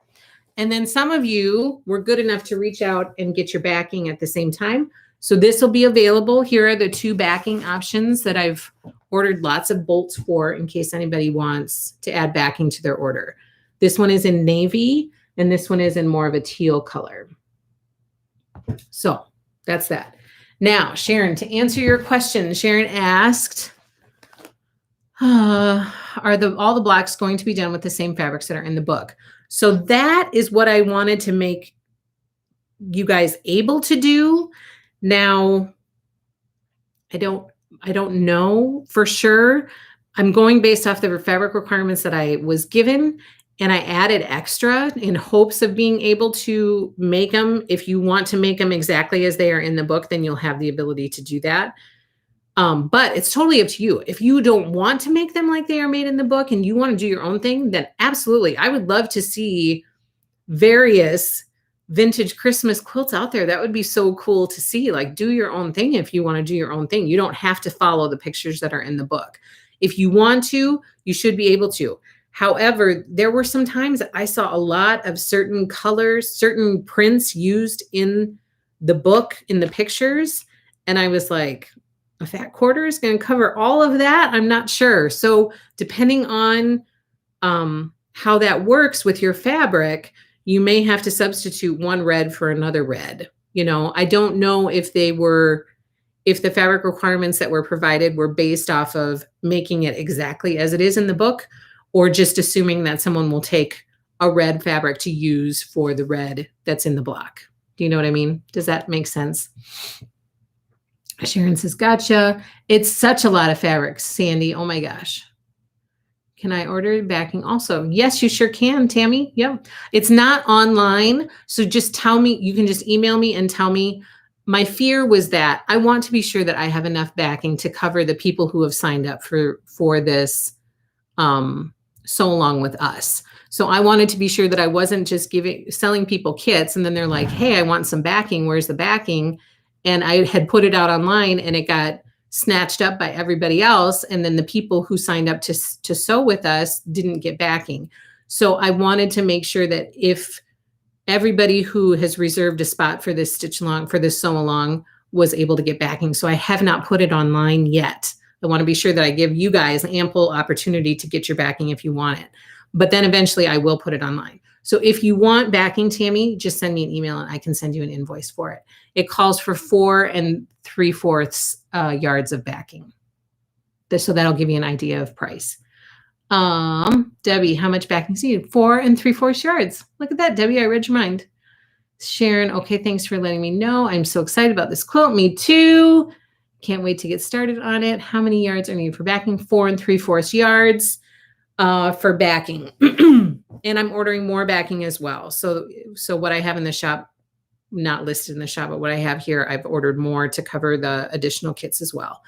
Speaker 1: And then some of you were good enough to reach out and get your backing at the same time. So this will be available. Here are the 2 backing options that I've ordered lots of bolts for in case anybody wants to add backing to their order. This one is in navy and this one is in more of a teal color. So that's that. Now, Sharon, to answer your question, Sharon asked, are all the blocks going to be done with the same fabrics that are in the book? So that is what I wanted to make you guys able to do. Now, I don't know for sure. I'm going based off the fabric requirements that I was given, and I added extra in hopes of being able to make them. If you want to make them exactly as they are in the book, then you'll have the ability to do that. But it's totally up to you. If you don't want to make them like they are made in the book and you want to do your own thing, then absolutely. I would love to see various vintage Christmas quilts out there. That would be so cool to see. Like, do your own thing if you want to do your own thing. You don't have to follow the pictures that are in the book. If you want to, you should be able to. However, there were some times I saw a lot of certain colors, certain prints used in the book, in the pictures. And I was like, a fat quarter is going to cover all of that? I'm not sure. So depending on how that works with your fabric, you may have to substitute one red for another red. You know, I don't know if the fabric requirements that were provided were based off of making it exactly as it is in the book, or just assuming that someone will take a red fabric to use for the red that's in the block. Do you know what I mean? Does that make sense? Sharon says, gotcha. It's such a lot of fabrics, Sandy. Oh my gosh. Can I order backing also? Yes, you sure can, Tammy. Yep. It's not online. So just tell me, you can just email me and tell me. My fear was that I want to be sure that I have enough backing to cover the people who have signed up for this sew along with us. So I wanted to be sure that I wasn't just selling people kits and then they're like, hey, I want some backing. Where's the backing? And I had put it out online and it got snatched up by everybody else. And then the people who signed up to sew with us didn't get backing. So I wanted to make sure that if everybody who has reserved a spot for this stitch along, for this sew along, was able to get backing. So I have not put it online yet. I want to be sure that I give you guys ample opportunity to get your backing if you want it. But then eventually I will put it online. So if you want backing, Tammy, just send me an email and I can send you an invoice for it. It calls for 4 3/4 yards of backing. So that'll give you an idea of price. Debbie, how much backing is needed? 4 3/4 yards. Look at that, Debbie. I read your mind. Sharon, okay, thanks for letting me know. I'm so excited about this quilt. Me too. Can't wait to get started on it. How many yards are needed for backing? 4 3/4 yards for backing. And I'm ordering more backing as well. So what I have in the shop, not listed in the shop, but what I have here, I've ordered more to cover the additional kits as well.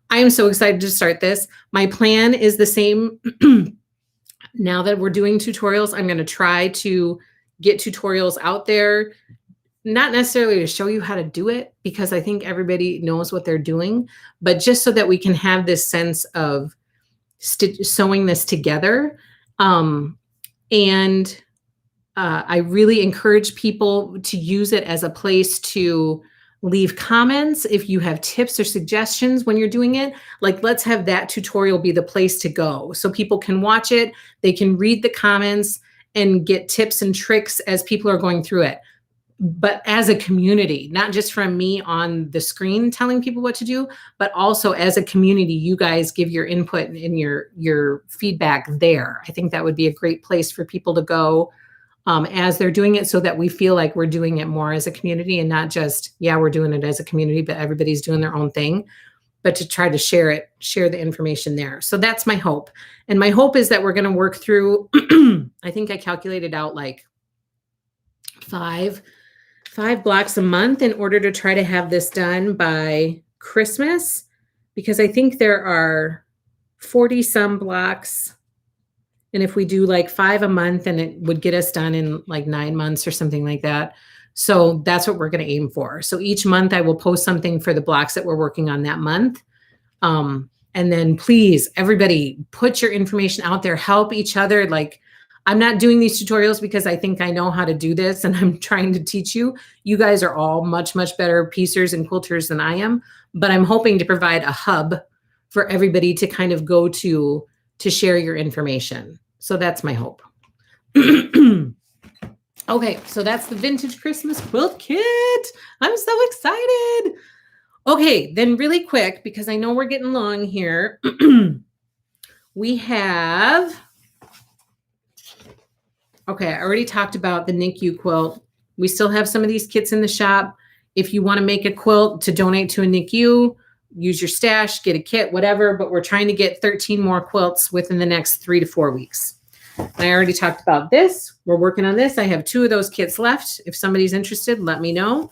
Speaker 1: I am so excited to start this. My plan is the same. Now that we're doing tutorials, I'm going to try to get tutorials out there, not necessarily to show you how to do it, because I think everybody knows what they're doing, but just so that we can have this sense of sewing this together. I really encourage people to use it as a place to leave comments if you have tips or suggestions when you're doing it. Like, let's have that tutorial be the place to go so people can watch it. They can read the comments and get tips and tricks as people are going through it. But as a community, not just from me on the screen telling people what to do, but also as a community, you guys give your input and your feedback there. I think that would be a great place for people to go as they're doing it, so that we feel like we're doing it more as a community and not just, yeah, we're doing it as a community, but everybody's doing their own thing, but to try to share the information there. So that's my hope. And my hope is that we're going to work through, I think I calculated out like five blocks a month in order to try to have this done by Christmas, because I think there are 40 some blocks. And if we do like 5 a month, then it would get us done in like 9 months or something like that. So that's what we're going to aim for. So each month I will post something for the blocks that we're working on that month. And then please, everybody, put your information out there, help each other. Like, I'm not doing these tutorials because I think I know how to do this and I'm trying to teach you. You guys are all much, much better piecers and quilters than I am, but I'm hoping to provide a hub for everybody to kind of go to share your information. So that's my hope. Okay, so that's the vintage Christmas quilt kit. I'm so excited. Okay, then really quick, because I know we're getting long here. We have, okay, I already talked about the NICU quilt. We still have some of these kits in the shop. If you want to make a quilt to donate to a NICU, use your stash, get a kit, whatever, but we're trying to get 13 more quilts within the next 3 to 4 weeks. And I already talked about this. We're working on this. I have 2 of those kits left. If somebody's interested, let me know.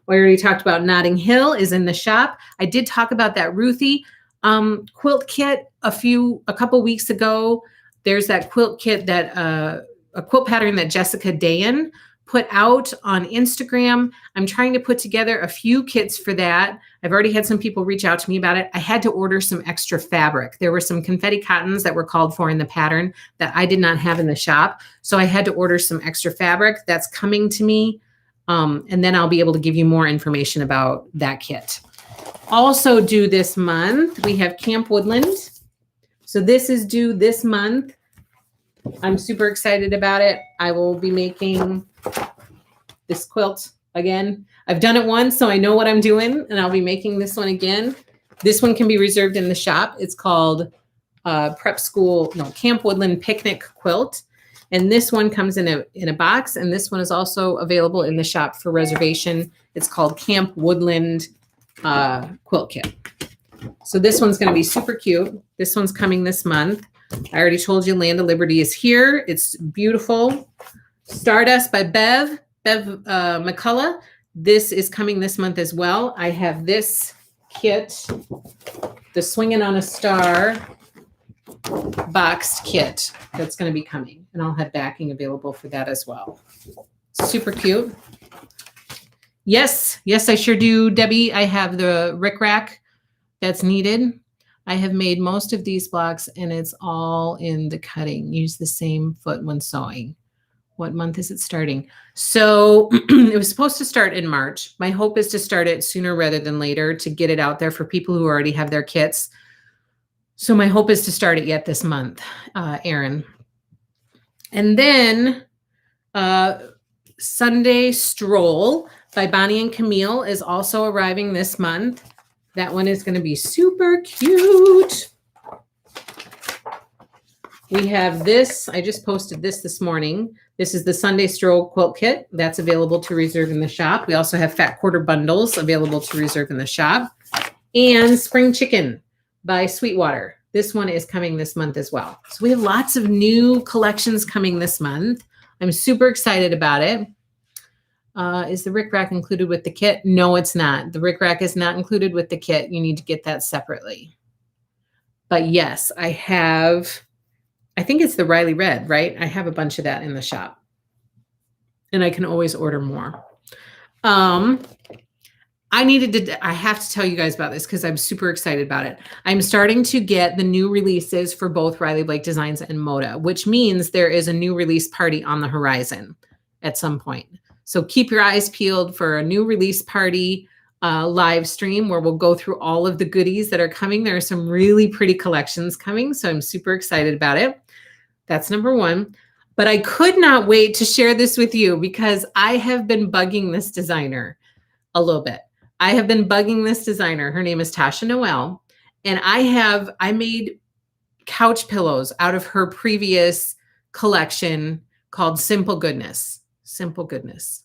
Speaker 1: I already talked about Notting Hill is in the shop. I did talk about that Ruthie quilt kit a couple weeks ago. There's that quilt kit that a quilt pattern that Jessica Dayan put out on Instagram. I'm trying to put together a few kits for that. I've already had some people reach out to me about it. I had to order some extra fabric. There were some confetti cottons that were called for in the pattern that I did not have in the shop. So I had to order some extra fabric. That's coming to me. And then I'll be able to give you more information about that kit. Also due this month, we have Camp Woodland. So this is due this month. I'm super excited about it. I will be making this quilt again. I've done it once, so I know what I'm doing, and I'll be making this one again. This one can be reserved in the shop. It's called Camp Woodland Picnic Quilt. And this one comes in a box, and this one is also available in the shop for reservation. It's called Camp Woodland Quilt Kit. So this one's going to be super cute. This one's coming this month. I already told you Land of Liberty is here. It's beautiful. Stardust by Bev McCullough. This is coming this month as well. I have this kit, the Swinging on a Star boxed kit that's going to be coming. And I'll have backing available for that as well. Super cute. Yes, I sure do, Debbie. I have the Rick Rack that's needed. I have made most of these blocks and it's all in the cutting. Use the same foot when sewing. What month is it starting? So it was supposed to start in March. My hope is to start it sooner rather than later to get it out there for people who already have their kits. So my hope is to start it yet this month, Erin. And then Sunday Stroll by Bonnie and Camille is also arriving this month. That one is going to be super cute. We have this. I just posted this morning. This is the Sunday Stroll quilt kit. That's available to reserve in the shop. We also have fat quarter bundles available to reserve in the shop. And Spring Chicken by Sweetwater. This one is coming this month as well. So we have lots of new collections coming this month. I'm super excited about it. Is the rickrack included with the kit? No, it's not. The rickrack is not included with the kit. You need to get that separately. But yes, I have, I think it's the Riley Red, right? I have a bunch of that in the shop. And I can always order more. I have to tell you guys about this because I'm super excited about it. I'm starting to get the new releases for both Riley Blake Designs and Moda, which means there is a new release party on the horizon at some point. So keep your eyes peeled for a new release party live stream where we'll go through all of the goodies that are coming. There are some really pretty collections coming, so I'm super excited about it. That's number one. But I could not wait to share this with you because I have been bugging this designer a little bit. I have been bugging this designer. Her name is Tasha Noel. And I made couch pillows out of her previous collection called Simple Goodness. Simple Goodness.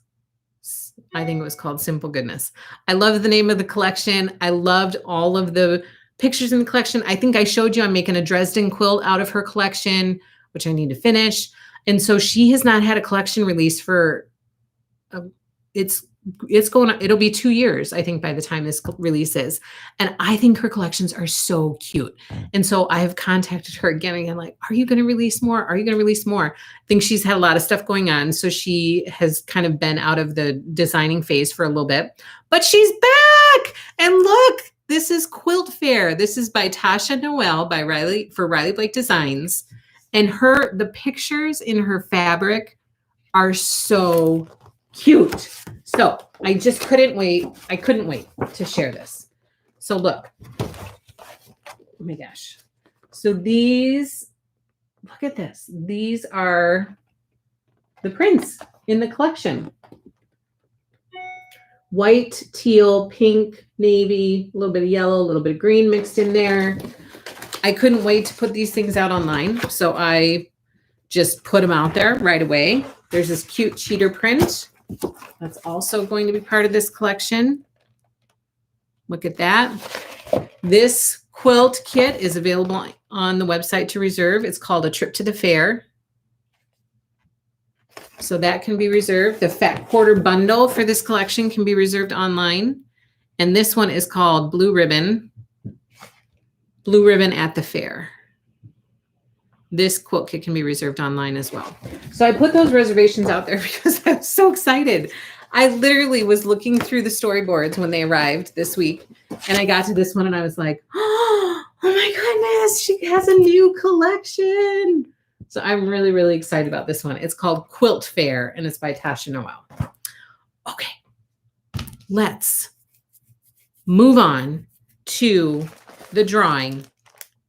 Speaker 1: I think it was called Simple Goodness. I love the name of the collection. I loved all of the pictures in the collection. I think I showed you I'm making a Dresden quilt out of her collection, which I need to finish. And so she has not had a collection release for, it'll be 2 years, I think, by the time this releases. And I think her collections are so cute. And so I have contacted her again and like, are you going to release more? Are you going to release more? I think she's had a lot of stuff going on. So she has kind of been out of the designing phase for a little bit, but she's back. And look, this is Quilt Fair. This is by Tasha Noel for Riley Blake Designs. And the pictures in her fabric are so cute. So I just couldn't wait. I couldn't wait to share this. So look, oh my gosh. So look at this. These are the prints in the collection. White, teal, pink, navy, a little bit of yellow, a little bit of green mixed in there. I couldn't wait to put these things out online. So I just put them out there right away. There's this cute cheater print. That's also going to be part of this collection. Look at that. This quilt kit is available on the website to reserve. It's called A Trip to the Fair. So that can be reserved. The fat quarter bundle for this collection can be reserved online. And this one is called Blue Ribbon at the Fair. This quilt kit can be reserved online as well. So I put those reservations out there because I was so excited. I literally was looking through the storyboards when they arrived this week, and I got to this one and I was like, oh my goodness, she has a new collection. So I'm really, really excited about this one. It's called Quilt Fair and it's by Tasha Noel. Okay, let's move on to the drawing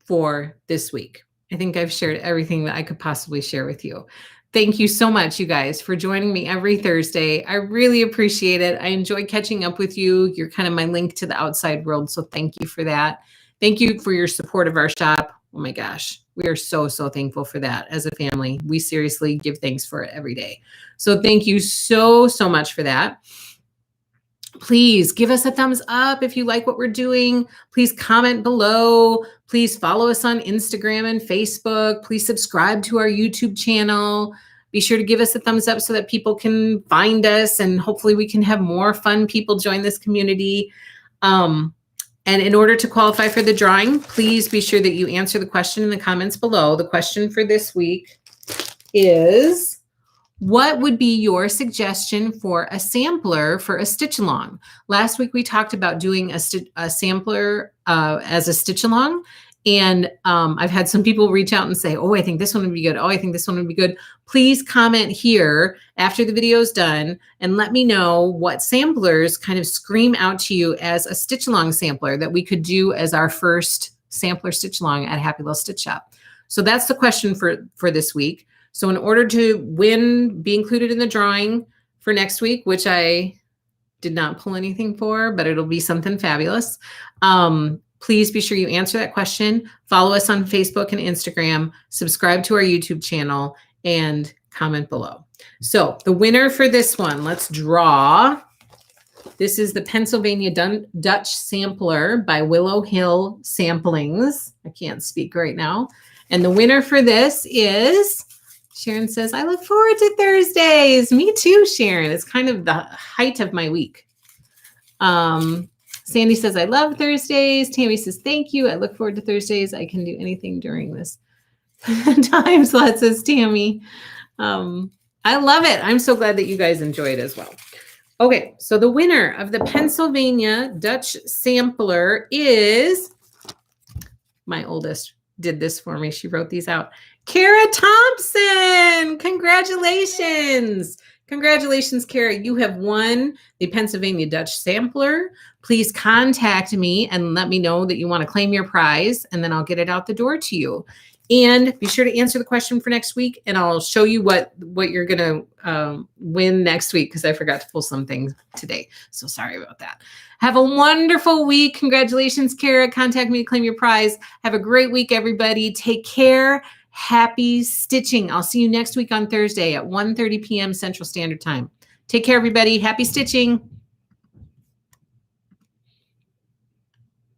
Speaker 1: for this week. I think I've shared everything that I could possibly share with you. Thank you so much, you guys, for joining me every Thursday. I really appreciate it. I enjoy catching up with you. You're kind of my link to the outside world, so thank you for that. Thank you for your support of our shop. Oh my gosh, we are so, so thankful for that as a family. We seriously give thanks for it every day. So thank you so, so much for that. Please give us a thumbs up if you like what we're doing. Please comment below. Please follow us on Instagram and Facebook. Please subscribe to our YouTube channel. Be sure to give us a thumbs up so that people can find us and hopefully we can have more fun people join this community. And in order to qualify for the drawing, please be sure that you answer the question in the comments below. The question for this week is, What would be your suggestion for a sampler for a stitch along? Last week we talked about doing a sampler as a stitch along. And I've had some people reach out and say, oh, I think this one would be good. Oh, I think this one would be good. Please comment here after the video is done and let me know what samplers kind of scream out to you as a stitch along sampler that we could do as our first sampler stitch along at Happy Little Stitch Shop. So that's the question for this week. So in order to win, be included in the drawing for next week, which I did not pull anything for, but it'll be something fabulous. Please be sure you answer that question. Follow us on Facebook and Instagram, subscribe to our YouTube channel, and comment below. So the winner for this one, let's draw. This is the Pennsylvania Dutch Sampler by Willow Hill Samplings. I can't speak right now. And the winner for this is, Sharon says, I look forward to Thursdays. Me too, Sharon. It's kind of the height of my week. Sandy says, I love Thursdays. Tammy says, thank you. I look forward to Thursdays. I can do anything during this time slot, says Tammy. I love it. I'm so glad that you guys enjoy it as well. Okay, so the winner of the Pennsylvania Dutch Sampler is, my oldest did this for me. She wrote these out. Kara Thompson, congratulations. Congratulations, Kara. You have won the Pennsylvania Dutch Sampler. Please contact me and let me know that you want to claim your prize, and then I'll get it out the door to you. And be sure to answer the question for next week, and I'll show you what you're going to win next week because I forgot to pull some things today. So sorry about that. Have a wonderful week. Congratulations, Kara. Contact me to claim your prize. Have a great week, everybody. Take care. Happy stitching. I'll see you next week on Thursday at 1:30 p.m. Central Standard Time. Take care, everybody. Happy stitching.